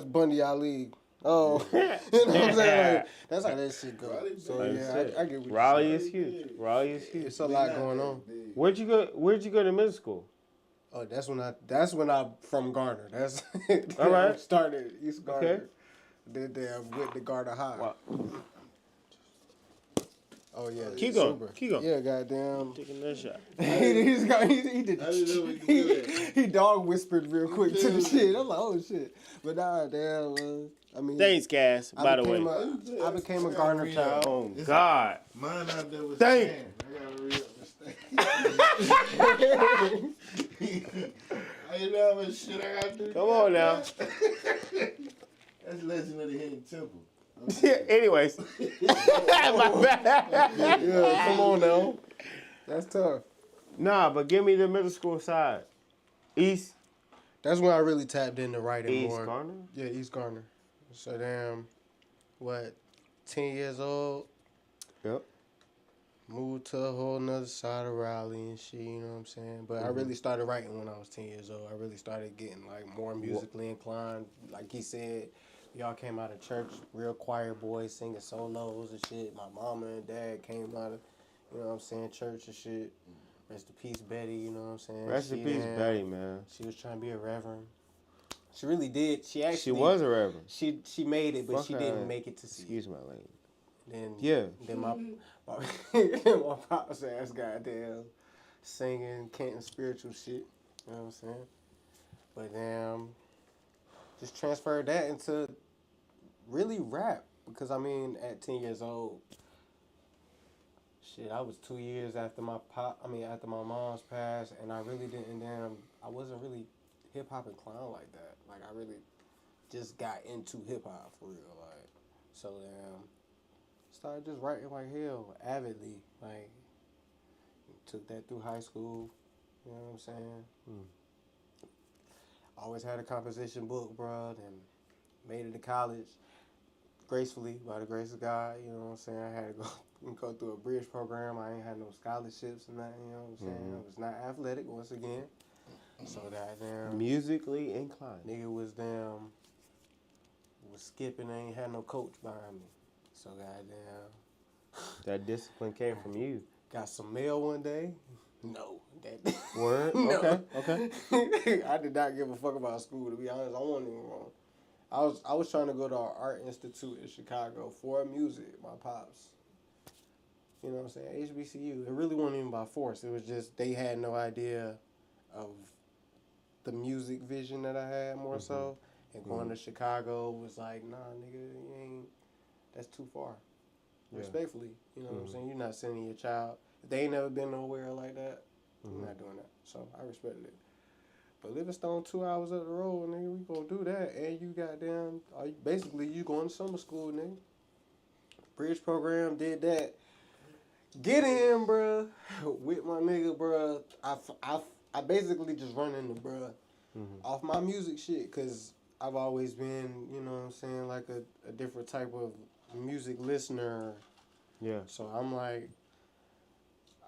Bundy Ali. Oh, you know what I'm saying? Like, that's how that shit goes. So yeah, I get what Raleigh you're is saying. huge. Raleigh is huge. It's a lot going on. Where'd you go to middle school? Oh, that's when I from Garner. That's All right. I started East Garner. Okay. Then I went to Garner High. Wow. Oh yeah. Keep going. Super. Keep going. Yeah, goddamn. Taking that shot. he did. I didn't know we could do that. He dog whispered real quick to the shit. I'm like, oh shit. But nah, damn. I mean, Thanks, Cass. By the way. I became a Garner child. Oh God. Mine out there was Thank. Stan. I gotta re-up the Stan. I didn't know how much shit I got to do. Come on now. That's Legend of the Hidden Temple. Anyways. My bad. Yeah, come on now. That's tough. Nah, but give me the middle school side. East. That's when I really tapped into writing East more. Garner? Yeah, East Garner. So damn, 10 years old. Yep. Moved to a whole nother side of Raleigh and shit, you know what I'm saying? But I really started writing when I was 10 years old. I really started getting like more musically inclined. Like he said, y'all came out of church, real choir boys singing solos and shit. My mama and dad came out of, you know what I'm saying, church and shit. Rest in peace, Betty, you know what I'm saying? Rest in peace, Betty, man. She was trying to be a reverend. She really did. She was a reverend. She made it, but Fuck she her. didn't make it to see. Excuse my language. Then my pops ass goddamn singing, canting spiritual shit. You know what I'm saying? But damn, just transferred that into really rap. Because I mean, at 10 years old, shit, I was 2 years after after my mom's passed, and I really didn't I wasn't really hip hop inclined like that. Like I really just got into hip hop for real. Like, so started just writing like hell, avidly. Like, took that through high school. You know what I'm saying? Always had a composition book, bro, and made it to college gracefully, by the grace of God. You know what I'm saying? I had to go through a bridge program. I ain't had no scholarships and nothing. You know what I'm saying? I was not athletic once again. So goddamn Musically inclined. nigga was skipping and ain't had no coach behind me. So goddamn That discipline came from you. got some mail one day. No. Word? No. Okay. I did not give a fuck about school, to be honest. I wasn't even wrong. I was trying to go to an art institute in Chicago for music, my pops. You know what I'm saying? HBCU. It really wasn't even by force. It was just they had no idea of the music vision that I had more so. And going to Chicago was like, nah, nigga, you ain't, that's too far. Yeah. Respectfully. You know what I'm saying? You're not sending your child. If they ain't never been nowhere like that, you're not doing that. So I respected it. But Livingstone 2 hours up the road, nigga, we gonna do that. And you goddamn, basically you going to summer school, nigga. Bridge program, did that. Get in, bruh, with my nigga, bruh. I basically just run into bruh off my music shit, because I've always been, you know what I'm saying, like a different type of music listener. Yeah. So I'm like,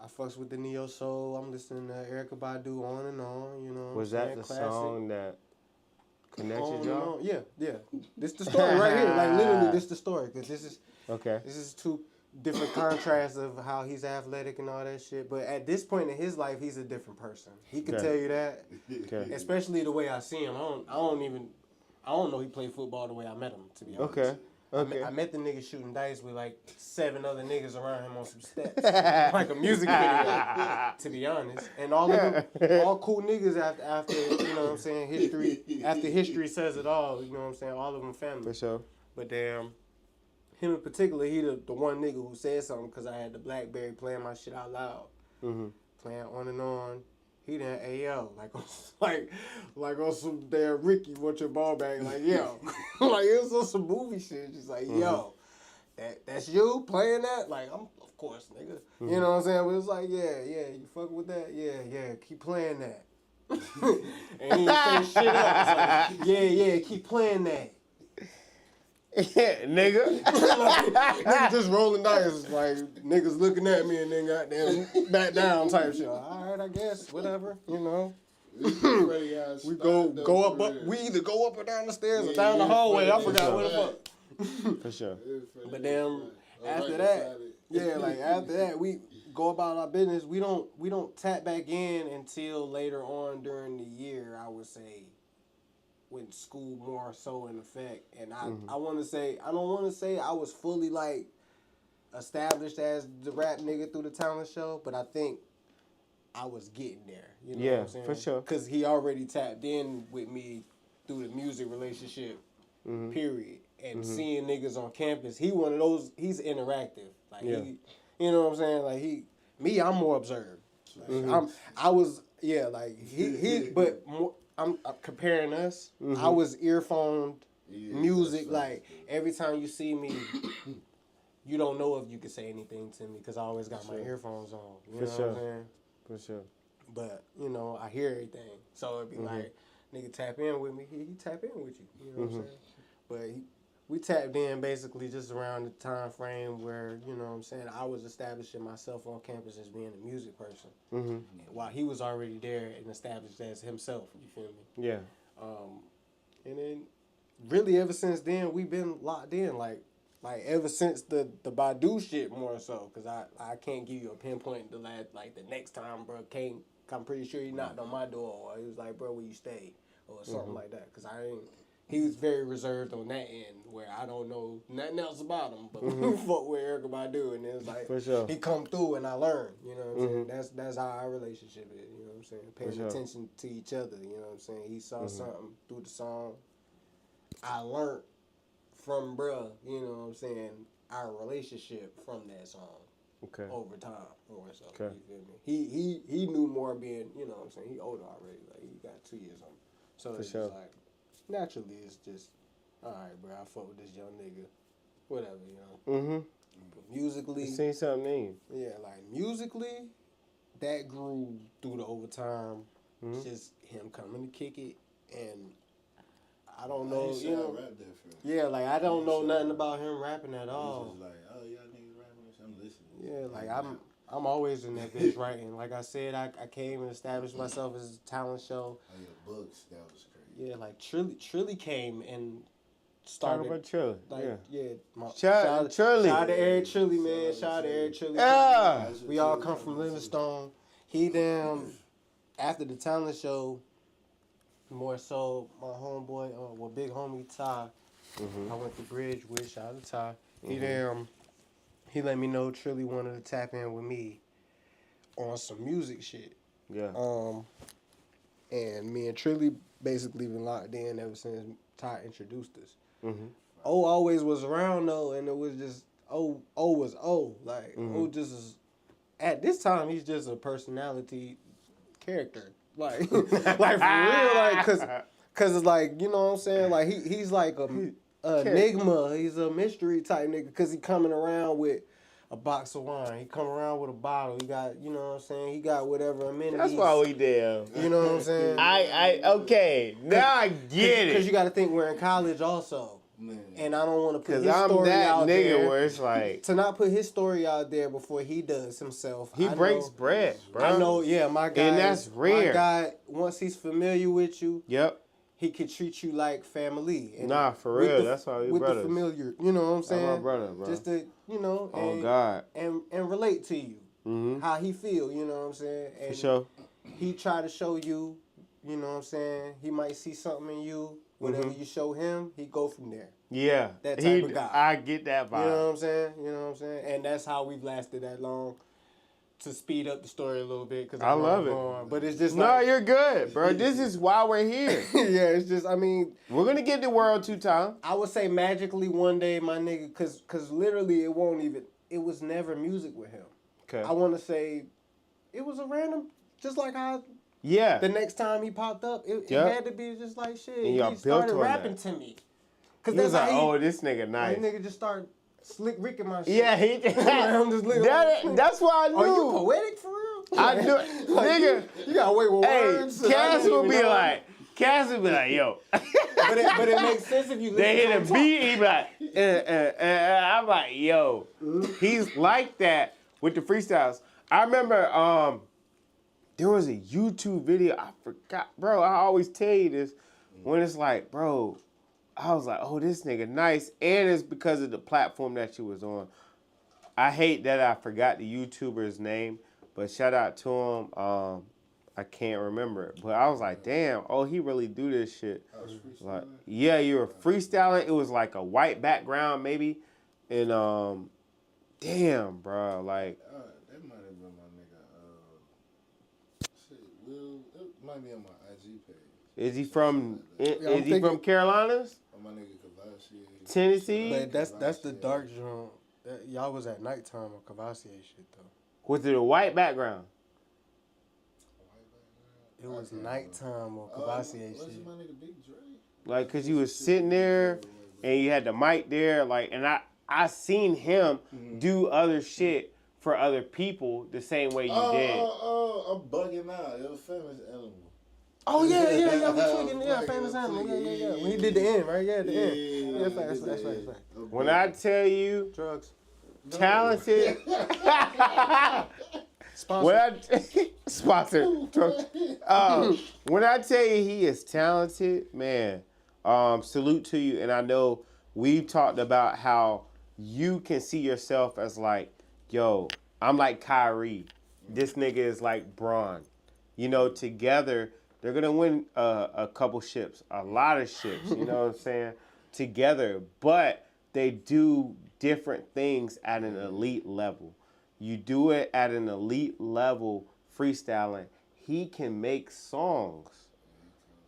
I fucks with the neo soul. I'm listening to Erykah Badu on and on. You know. Was what I'm that saying? the Classic. song that connected On and y'all? on. Yeah. This the story right here. Like literally, this the story. Cause this is two different contrasts of how he's athletic and all that shit. But at this point in his life, he's a different person. He can tell you that. Okay. Especially the way I see him. I don't know he played football the way I met him. To be honest. Okay. I met the nigga shooting dice with like 7 other niggas around him on some steps, like a music video. To be honest, and all of them, all cool niggas after you know what I'm saying, history. After history says it all, you know what I'm saying. All of them family. For sure. But damn, him in particular, he the one nigga who said something because I had the BlackBerry playing my shit out loud, playing on and on. He done AO like on some damn Ricky, want your ball back, like yo, like it was on some movie shit. Just like yo, that's you playing that? Like I'm of course, nigga. You know what I'm saying? But it's like yeah, you fuck with that? Yeah, keep playing that. And he say shit up. It's like yeah, keep playing that. Nigga. Niggas just rolling dice, like niggas looking at me and then goddamn back down type shit. All right, I guess, whatever, you know. We go up. We either go up or down the stairs or down the hallway. I forgot what the fuck. For sure. But then after that, like after that, we go about our business. We don't tap back in until later on during the year. I would say when school more so in effect, and I don't want to say I was fully like established as the rap nigga through the talent show, but I think I was getting there. You know what I'm saying? For sure. Because he already tapped in with me through the music relationship, period. And seeing niggas on campus, he one of those. He's interactive. Like he, you know what I'm saying? Like I'm more observed. Like, but more, I'm comparing us. I was earphoned music. Like every time you see me, you don't know if you can say anything to me because I always got my earphones on. You know what I'm saying? For sure. But, you know, I hear everything. So it'd be like, nigga tap in with me, he tap in with you. You know what I'm saying? But we tapped in basically just around the time frame where, you know what I'm saying, I was establishing myself on campus as being a music person. While he was already there and established as himself, you feel me? Yeah. And then really ever since then, we've been locked in, like ever since the Badu shit more so, because I can't give you a pinpoint the next time, bro, I'm pretty sure he knocked on my door, or he was like, bro, where you stay, or something like that, because he was very reserved on that end, where I don't know nothing else about him, but fuck with Erykah Badu, and it was like, For sure. he come through and I learned, you know what I'm saying, that's how our relationship is, you know what I'm saying, paying attention to each other, you know what I'm saying, he saw something through the song, I learned from bruh, you know what I'm saying, our relationship from that song. Okay. Over time, or so. Okay. You feel me? He knew more being, you know what I'm saying, he older already. Like he got 2 years on him. So it's just like naturally it's just, alright, bro, I fuck with this young nigga. Whatever, you know. But musically, You seen something in you. yeah, like musically, that grew through the overtime. Just him coming to kick it, and I don't know, you know. Yeah, like I don't know nothing about him rapping at all. Just like, oh, y'all niggas rapping, I'm listening. Yeah, like I'm always in that bitch writing. Like I said, I came and established myself as a talent show. Oh, your books, that was crazy. Yeah, like Trilly came and Talk started. about Trilly. Like, Shout out to Trilly. Shout out to Eric Trilly, man. Shout out to Eric Trilly. Yeah. We all come from Livingstone. He after the talent show, more so my homeboy, big homie Ty. I went to Bridge with, shout out to Ty. He let me know Trilly wanted to tap in with me on some music shit. Yeah. And me and Trilly basically been locked in ever since Ty introduced us. O always was around though, and it was just O was O. Like O just is, at this time he's just a personality character. Like like for real, like cause it's like, you know what I'm saying? Like he's like a enigma. He's a mystery type nigga because he coming around with a box of wine. He come around with a bottle. He got, you know what I'm saying? He got whatever amenities. That's why we there. You know what I'm saying? Okay. Now I get it. Because you got to think we're in college also. Man. And I don't want to put his I'm story that out nigga there. Where it's like to not put his story out there before he does himself. He breaks bread, bro. I know, yeah, my guy. And that's rare. My guy, once he's familiar with you. Yep. He could treat you like family. And nah, for real. That's why we with brothers. The familiar, you know what I'm saying? That's my brother, bro. Just to, you know, and, God. And relate to you. How he feel, you know what I'm saying? And for sure. He try to show you, you know what I'm saying? He might see something in you. Whatever you show him, he go from there. Yeah. That type of guy. I get that vibe. You know what I'm saying? You know what I'm saying? And that's how we've lasted that long. To speed up the story a little bit, because I love it. But it's just no, you're good, bro. This is why we're here. Yeah, it's just, I mean, we're gonna get the world 2 times. I would say magically one day, my nigga, cause literally it was never music with him. Okay. I want to say it was a random, just like how. Yeah. The next time he popped up, it had to be just like shit. And y'all he started rapping that. to me. Cause he was like, oh, this nigga nice. That nigga just started slick ricking my shit. Yeah, I'm just that's why I knew. Are you poetic for real? I knew, like, nigga. You got away with words. Cass will be like, Cass would be like, yo. but it makes sense if you listen They to hit him a talk. beat, he be like, I'm like, yo. He's like that with the freestyles. I remember there was a YouTube video, I forgot, bro, I always tell you this, when it's like, bro, I was like, oh, this nigga nice, and it's because of the platform that you was on. I hate that I forgot the YouTuber's name, but shout out to him. I can't remember it, but I was like, damn, oh, he really do this shit. Like, yeah, you were freestyling. It was like a white background, maybe, and damn, bro, like. That might have been my nigga. Shit, Will. It might be on my IG page. Is he from? Yeah, Is he from Carolinas? On my nigga Kavasi. Tennessee? But that's the dark joint. Y'all was at nighttime on Cavassier shit though. Was it a white background? It was nighttime on Cavassier shit. What's my nigga Big Dre? Like, cause you was sitting there and you had the mic there, like, and I seen him do other shit for other people the same way you did. I'm bugging out. It was Famous Animal. Oh yeah, we tweaking, Famous Animal, yeah. When he did the end, right? Yeah, at the end. Yeah, facts. When I tell you, Drugs. talented. Sponsor. When I tell you he is talented, man, salute to you. And I know we've talked about how you can see yourself as like, yo, I'm like Kyrie. This nigga is like Bron. You know, together, they're going to win a couple ships, a lot of ships, you know what I'm saying, together. But they do different things at an elite level. You do it at an elite level, freestyling. He can make songs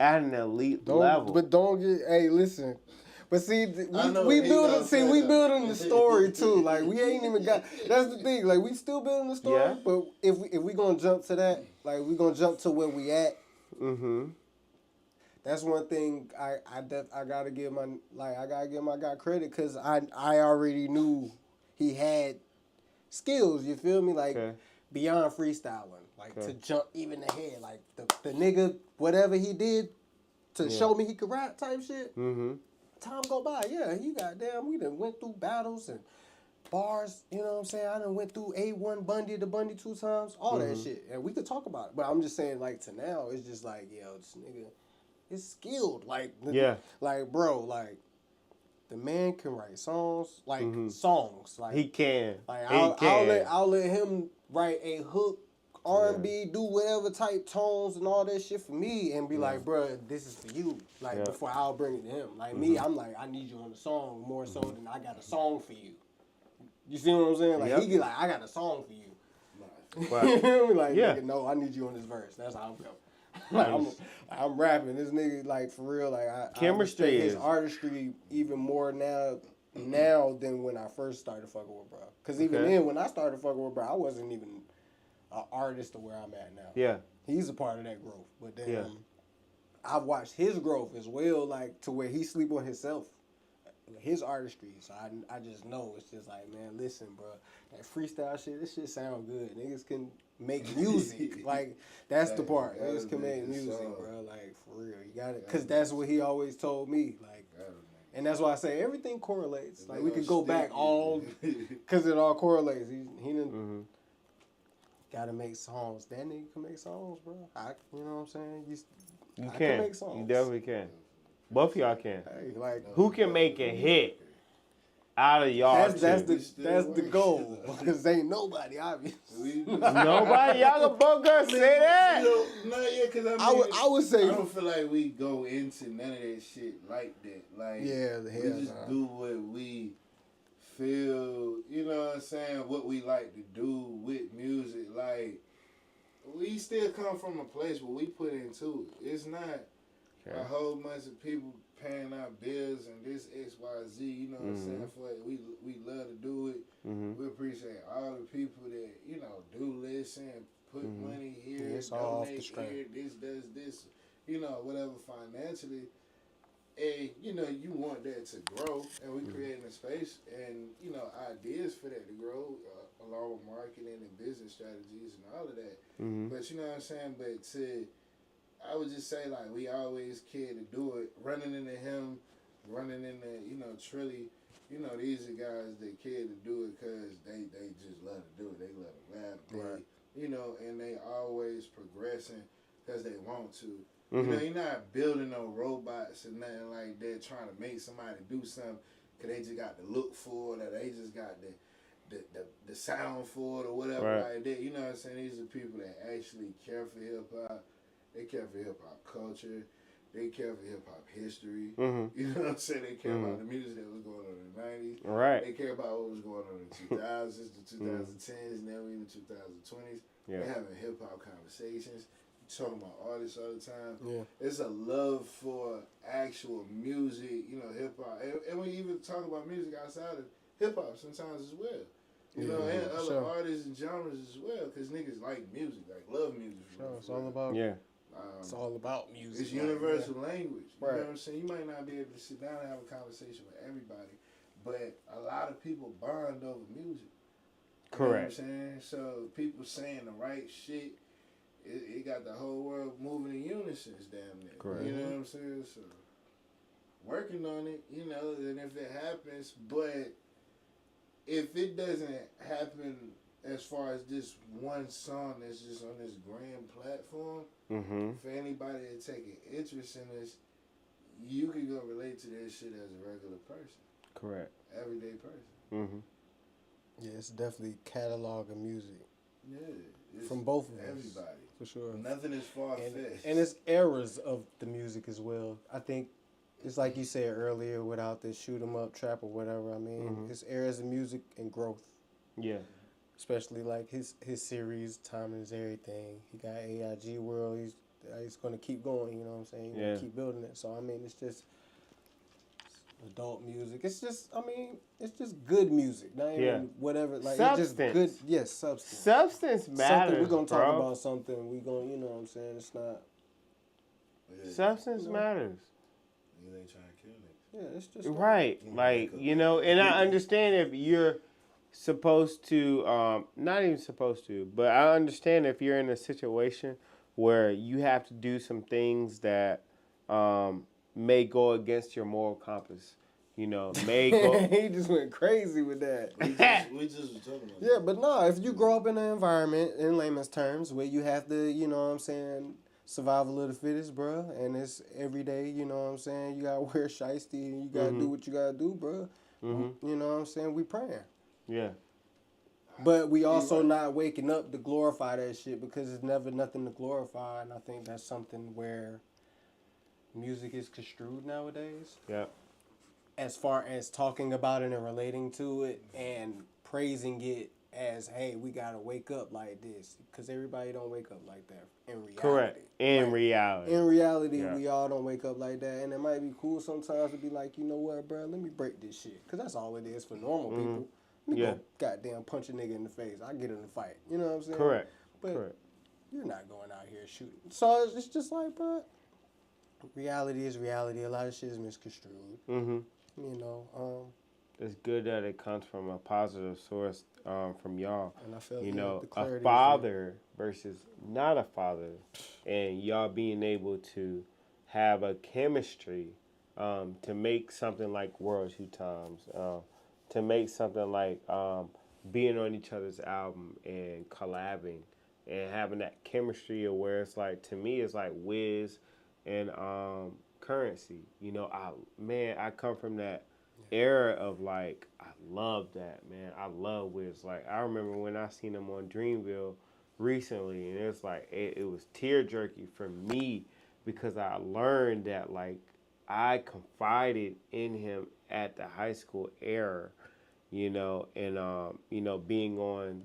at an elite level. But don't get, hey, listen. But see, we building the story too. Like we ain't even got. That's the thing. Like we still building the story. Yeah. But if we gonna jump to that, like we gonna jump to where we at. That's one thing I gotta give my guy credit because I already knew he had skills. You feel me? Like beyond freestyling, like to jump even ahead. Like the nigga whatever he did to show me he could rap type shit. Time go by, he we done went through battles and bars, you know what I'm saying? I done went through A1 Bundy to Bundy 2 times, all that shit. And we could talk about it. But I'm just saying, like, to now, it's just like, yo, this nigga is skilled. Like, like, bro, like, the man can write songs, like, songs. Like, he can. Like, I'll let him write a hook, R&B, do whatever type tones and all that shit for me and be like, bro, this is for you. Like, before I'll bring it to him. Like, me, I'm like, I need you on the song more so than I got a song for you. You see what I'm saying? Like, he get like, I got a song for you. Right. Like, nigga, no, I need you on this verse. That's how I'm going. Like, I'm rapping. This nigga, like, for real, like, chemistry I his artistry even more now than when I first started fucking with bro. Because even then, when I started fucking with bro, I wasn't even an artist to where I'm at now. Yeah. He's a part of that growth. But then I've watched his growth as well, like, to where he sleep on himself. His artistry, so I just know it's just like, man, listen, bro, that freestyle shit, this shit sound good. Niggas can make music, like that's the part. Niggas can make music, bro, like for real. You got it, cause that's what he always told me, like, and that's why I say everything correlates. Like we could go back all, cause it all correlates. He didn't gotta make songs. That nigga can make songs, bro. You know what I'm saying? You can make songs. You definitely can. Both of y'all can. Hey, like, who can make a hit out of y'all? That's the goal. Because ain't nobody, obviously. Nobody? Y'all can both girls say that? Not yet, because I would say. I don't feel like we go into none of that shit like that. Like, we just do what we feel, you know what I'm saying? What we like to do with music. Like, we still come from a place where we put into it. It's not a whole bunch of people paying our bills and this X, Y, Z, you know what I'm saying? For it. We love to do it. We appreciate all the people that, you know, do listen, put money here, it's all off the donate strength. here, this does this, you know, whatever financially. And, you know, you want that to grow, and we creating a space and, you know, ideas for that to grow, along with marketing and business strategies and all of that. But, you know what I'm saying? But to I would just say like we always cared to do it. Running into him, running into Trilly. These are guys that care to do it because they just love to do it. They love to rap. They, and they always progressing because they want to. You're not building no robots or nothing like that, trying to make somebody do something because they just got the look for it or they just got the sound for it or whatever like that. You know what I'm saying? These are people that actually care for hip-hop. They care for hip-hop culture. They care for hip-hop history. You know what I'm saying? They care about the music that was going on in the 90s. Right. They care about what was going on in the 2000s, the 2010s, now even the 2020s. They're having hip-hop conversations. Talking about artists all the time. Yeah. It's a love for actual music, hip-hop. And we even talk about music outside of hip-hop sometimes as well. And other artists and genres as well, because niggas like music, like love music. It's all about it's all about music. It's universal language. You know what I'm saying? You might not be able to sit down and have a conversation with everybody, but a lot of people bond over music. Correct. You know what I'm saying? So people saying the right shit, it got the whole world moving in unison, damn near. Correct. You know what I'm saying? So working on it, and if it happens, but if it doesn't happen as far as this one song that's just on this grand platform, for anybody to take an interest in this, you can go relate to this shit as a regular person. Correct. Everyday person. Yeah, it's definitely catalog of music. Yeah. From both of us. Everybody. For sure. Nothing is far-fetched. And it's eras of the music as well. I think it's like you said earlier, without the shoot 'em up trap or whatever. I mean, it's eras of music and growth. Yeah. Especially like his series, Time Is Everything. He got AIG World. He's going to keep going. You know what I'm saying? He's going to keep building it. So I mean, it's just adult music. It's just good music. Not even whatever. Like substance. It's just good. Yes, substance. Substance matters. We're gonna talk about something. We gonna, you know what I'm saying? It's not. Substance matters. They trying to kill it. Yeah, it's just right. Like and I understand if you're supposed to, not even supposed to, but I understand if you're in a situation where you have to do some things that may go against your moral compass. May go. He just went crazy with that. We just was talking about Yeah, but no, if you grow up in an environment, in layman's terms, where you have to, you know what I'm saying, survival of the fittest, bro, and it's every day, you know what I'm saying, you gotta wear shiesty and you gotta do what you gotta do, bro. You know what I'm saying? We praying. Yeah. But we also not waking up to glorify that shit because it's never nothing to glorify, and I think that's something where music is construed nowadays. Yeah. As far as talking about it and relating to it and praising it as, hey, we gotta wake up like this, because everybody don't wake up like that in reality. Correct. In reality, we all don't wake up like that, and it might be cool sometimes to be like, you know what, bro, let me break this shit, because that's all it is for normal people. Let me go goddamn punch a nigga in the face. I get in the fight. You know what I'm saying? Correct. But you're not going out here shooting. So it's just like, bro, reality is reality. A lot of shit is misconstrued. It's good that it comes from a positive source from y'all. And I felt a father versus not a father, and y'all being able to have a chemistry to make something like World Two Times, to make something like being on each other's album and collabing and having that chemistry of where it's like, to me, it's like Wiz and Currency. I come from that era of like, I love that, man. I love Wiz. Like, I remember when I seen him on Dreamville recently, and it's like, it was tear jerky for me because I learned that, like, I confided in him at the high school era, being on,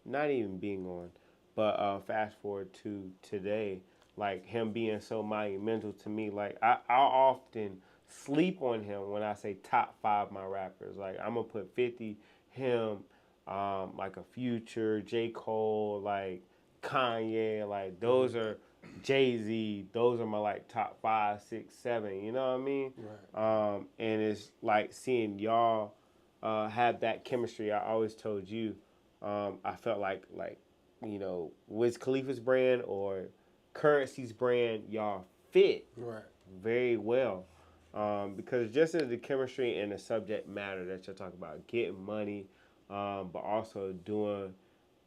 not even being on, but fast forward to today, like him being so monumental to me. Like, I often sleep on him when I say top 5 my rappers. Like, I'm gonna put 50, him, like a Future, J. Cole, like Kanye, like those are Jay-Z, those are my like top 5, 6, 7, you know what I mean? Right. And it's like seeing y'all have that chemistry. I always told you, I felt like Wiz Khalifa's brand or Currency's brand, y'all fit Right. very well. Because just as the chemistry and the subject matter that you're talking about, getting money, but also doing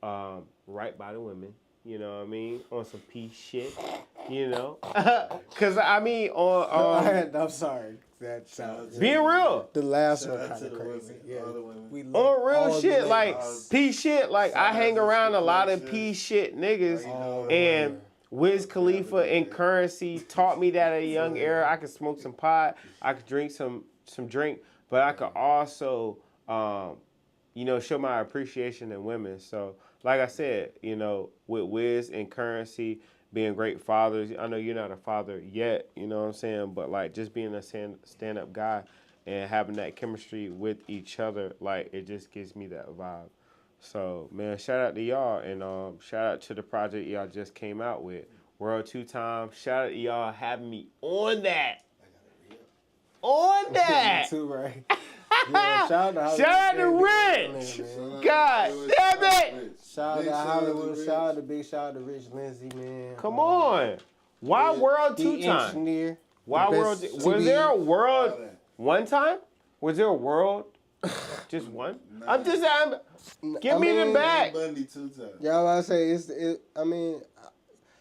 right by the women, you know what I mean? On some peace shit, you know? Because, I mean, I'm sorry. That sounds being real. The last Shout one out kind to of the crazy. women, Yeah. all the women. We love On real all the shit, ladies. like, peace shit. Like, I hang around a lot of peace shit niggas. All And women. Wiz Khalifa and Currency taught me that at a young era. I could smoke some pot, I could drink some drink, but I could also, you know, show my appreciation in women. So, like I said, you know, with Wiz and Currency being great fathers, I know you're not a father yet, you know what I'm saying, but like just being a stand-up guy and having that chemistry with each other, like it just gives me that vibe. So, man, shout out to y'all, and shout out to the project y'all just came out with, World 2 Times. Shout out to y'all having me on that. On that. Too, right? Yeah, shout out to Rich. God damn it. Shout out to Hollywood. Shout out to Rich Lindsay, man. Come on. Why World 2 The Times? engineer. Why the World? best Was there a TV. World one time? Was there a World? Just one? I'm just give me the back. Bundy 2 times. Y'all about to say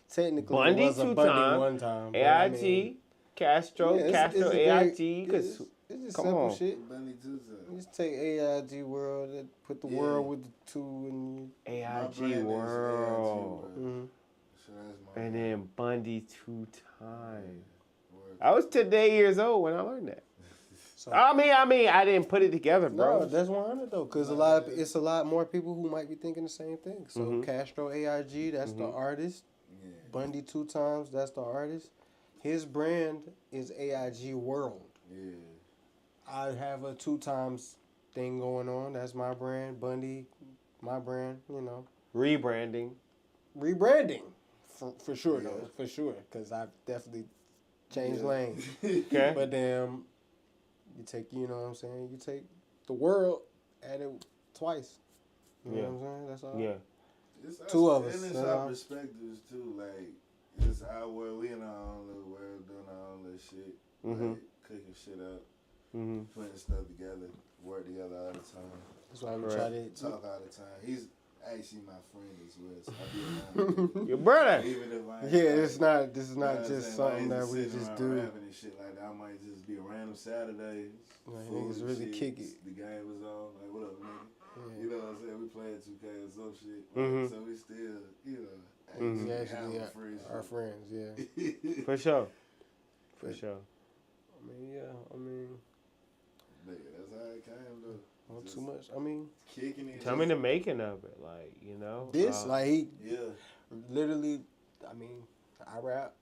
technically Bundy it was a 2 Bundy times. one time. but AIG, Kastro, yeah, Kastro, a very- AIG. It's just Come simple on. shit. Bundy 2 You times. just take AIG World and put the world with the 2 and AIG World. Mhm. So that's my And then Bundy 2 times. word. I was 10 years old when I learned that. So, I mean, I didn't put it together, bro. no, that's 100 though, because it's a lot more people who might be thinking the same thing. So Kastro AIG, that's the artist. Yeah. Bundy 2 times, that's the artist. His brand is AIG World. Yeah. I have a 2 times thing going on. That's my brand. Bundy, my brand. You know, Rebranding. rebranding for sure though, for sure, because I've definitely changed lanes. Okay. But then you take, you know what I'm saying? You take the world, add it twice. You know what I'm saying? That's all. Yeah. It's Two of us, And it's you our know? perspectives too. Like it's our world. We in our own little world doing our own little shit. Like, cooking shit up, putting stuff together, work together all the time. That's why we try to Talk all the time. He's actually my friend as well. So I be around with him. Your brother. Even if I ain't Yeah, like, this is not just something that we just do. Rapping and shit like that. I might just be a random Saturday. Like, food niggas and really shit. kick it. The game was on. Like, what up, nigga? Yeah. You know what I'm saying? We playing 2K or some shit. So we still, you know, We actually actually have friends. our friends, yeah. For sure. For sure. I mean, yeah, I mean, Nigga, that's how it came, though. not Just too much. I mean, Kicking it. Tell me the making of it, like, you know. this, like, he Yeah. literally, I mean, I rap.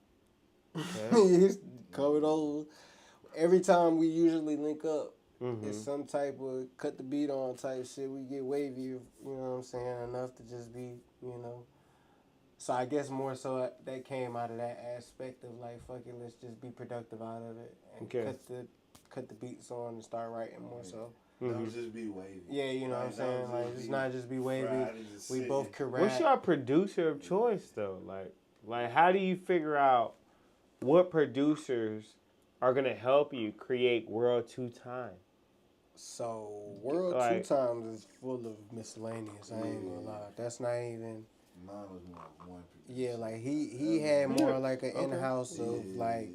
Okay. He's coming over. Every time we usually link up, Mm-hmm. it's some type of cut the beat on type shit. We get wavy, you know what I'm saying, enough to just be, you know. So I guess more so that came out of that aspect of like, fuck it, let's just be productive out of it and Okay. cut the beats on and start writing more so. Don't just be wavy. Yeah, you know what I'm saying? Like, it's not just be wavy. We both can rap. What's your producer of choice though? Like how do you figure out what producers are gonna help you create World 2 Times? So, World Like- 2 times is full of miscellaneous. I ain't gonna lie. That's not even. Mine was more one producer. Yeah, like he had more like an in-house of like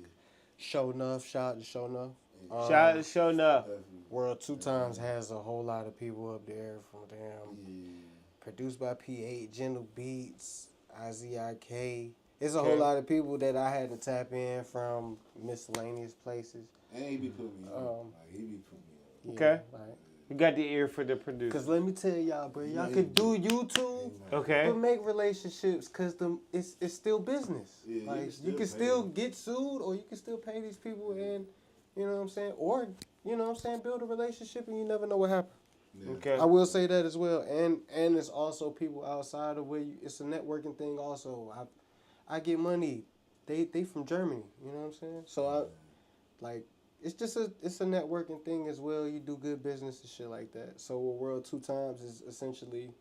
show enough, shout to show enough. Shout out to Show Enough. World 2 times has a whole lot of people up there from them. Produced by P8, Gentle Beats, IZIK. It's a whole lot of people that I had to tap in from miscellaneous places. And he be putting me on. Like, he be putting me on. Yeah, Okay. Like, You got the ear for the producer. Cause let me tell y'all, bro, y'all could do YouTube, Okay. but make relationships, cause it's still business. Yeah, like you you can still get sued, or you can still pay these people, and you know what I'm saying, or you know what I'm saying, build a relationship, and you never know what happened. Yeah. Okay. I will say that as well, and it's also people outside of where it's a networking thing. Also, I get money. They from Germany, you know what I'm saying. So it's just it's a networking thing as well. You do good business and shit like that. So World 2 times is essentially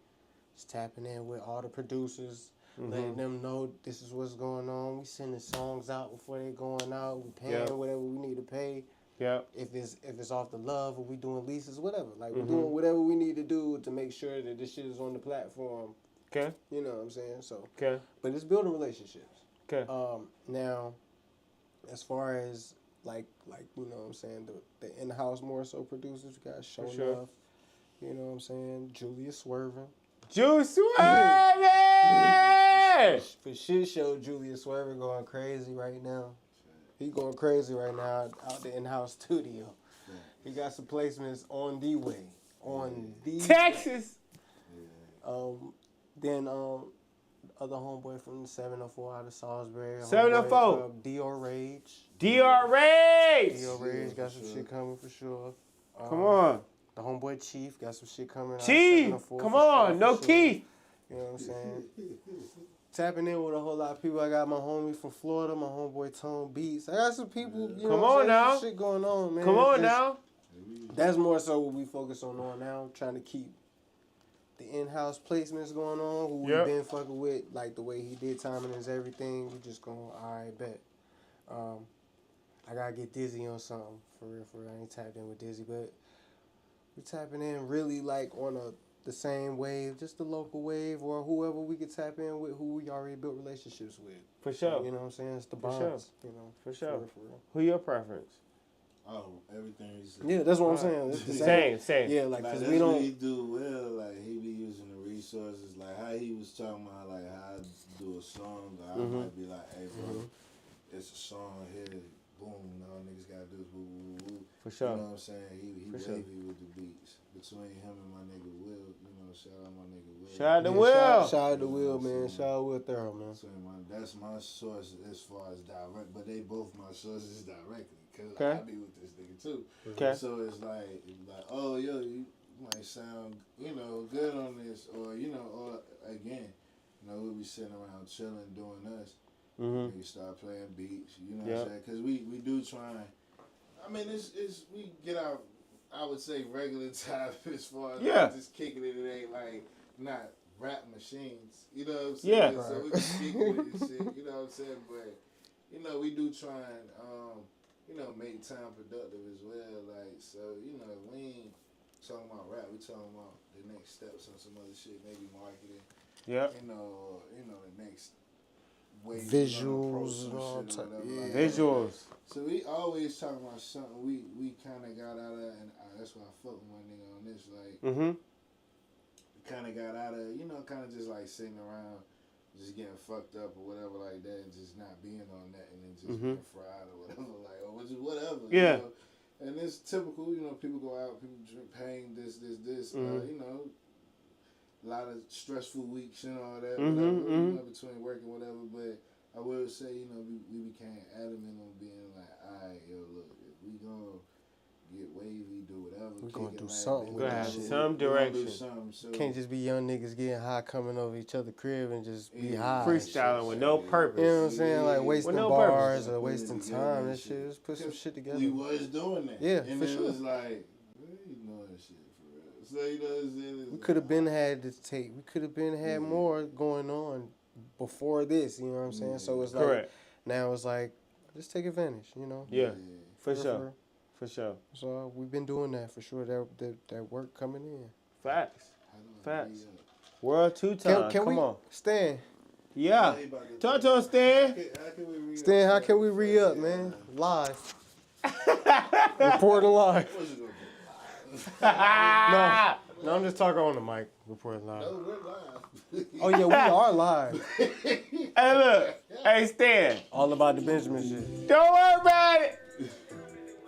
just tapping in with all the producers. letting them know this is what's going on. We sending songs out before they going out. We paying whatever we need to pay. Yeah. If it's off the love or we doing leases, whatever. Like we're doing whatever we need to do to make sure that this shit is on the platform. Okay. You know what I'm saying? So. Okay. But it's building relationships. Okay. Now, as far as like you know what I'm saying, the in-house more so producers, we got Show Enough. You know what I'm saying? Julius Swerving. Juice Swerving! For shit show, Julius Swerving going crazy right now. He going crazy right now out the in-house studio. Yeah. He got some placements on the way. Texas! Then other homeboy from the 704 out of Salisbury. 704. DR Rage. DR Rage! DR Rage got some shit coming for sure. Come on. The homeboy Chief got some shit coming. Chief! Come on, no Keith. You know what I'm saying? Tapping in with a whole lot of people. I got my homie from Florida, my homeboy Tone Beats. I got some people, you know Come what on I'm saying? now. Some shit going on, man. Come on now. That's more so what we focus on now, trying to keep the in-house placements going on, who we been fucking with, like the way he did Timing is Everything. We just going, all right, bet. I gotta get Dizzy on something, for real. I ain't tapped in with Dizzy, but we tapping in really like on the same wave, just the local wave, or whoever we could tap in with, who we already built relationships with. For sure. You know what I'm saying? It's the bonds. Sure. You know, for sure. For real. Who your preference? Oh, everything he said. Yeah, that's what I'm saying. It's the same. Yeah, like, because we don't. What he do well, like he be using the resources, like how he was talking about, like how I do a song. I might be like, hey, bro, it's a song here. Boom, all niggas gotta do is woo, woo, woo. For sure. You know what I'm saying? He For wavy sure. with the beats. Between him and my nigga Will, you know, shout out my nigga Will. Shout out to Will. Shout out to Will, man. Shout out Will Thorough, man. So that's my source as far as direct, but they both my sources directly, because Okay. I be with this nigga too. Okay. So it's like, oh, yo, you might sound, you know, good on this, or, you know, or again, you know, we'll be sitting around chilling, doing us. We start playing beats, you know what I'm saying? Because we do try. I mean, it's we get our, I would say, regular time as far as like just kicking it. It ain't like not rap machines, you know what I'm saying? Yeah. So we just kicking it and shit, you know what I'm saying? But you know, we do try and you know, make time productive as well. Like, so you know, we ain't talking about rap. We talking about the next steps on some other shit, maybe marketing. Yep. You know, the next. Visuals and all type. Like Visuals. So we always talking about something we kind of got out of, and that's why I fuck with my nigga on this. Like, we kind of got out of, you know, kind of just like sitting around, just getting fucked up or whatever like that, and just not being on that, and then just getting fried or whatever, like, or just whatever. Yeah. You know? And it's typical, you know, people go out, people drink pain, this, you know. A lot of stressful weeks and all that, whatever, you know, between work and whatever. But I will say, you know, we became adamant on being like, all right, yo, look, if we gonna get wavy, do whatever. We gonna do something. We gonna have some direction. So Can't just be young niggas getting high, coming over each other's crib and just be high. Freestyling with no purpose. You know what I'm saying? Like wasting no bars purpose. or wasting time and shit. Just put some shit together. We was doing that. Yeah, and for it sure. was like, we doing shit for real. So, you know what I'm saying? We could have been had this tape. We could have been had more going on before this. You know what I'm saying? So it's like now it's like just take advantage. You know? Yeah, for sure. For sure. So we've been doing that for sure. That work coming in. Facts. World 2 time. Come on. Stan. Yeah. Talk to us, Stan. Stan, how can we re-up, man? Live. Reporting live. No, I'm just talking on the mic. Reporting live. No, we're live. Oh yeah, we are live. Hey, look. Hey, Stan. All about the Benjamin shit. Don't worry about it.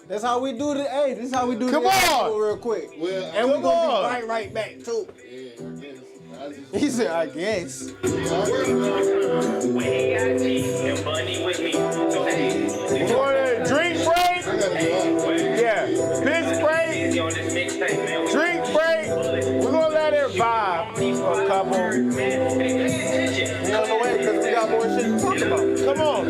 That's how we do the. Hey, this is how we do. Come the on. real quick. Well, And we're Come gonna on. be right back too. yeah, I guess. He said, I guess. You want a drink break? Yeah. Piss break? Drink break? We're gonna let it vibe for a couple. We on the way because we got more shit to talk about. Come on.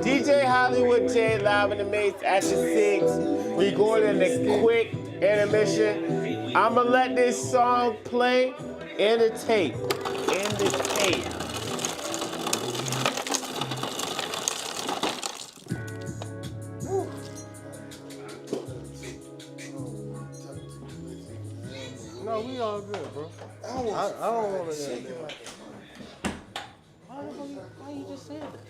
DJ Holleywood Jay live in the mates after 6. We going in the quick intermission. I'ma let this song play in the tape. In the tape. No, we all good, bro. I don't want to get Why you just saying that?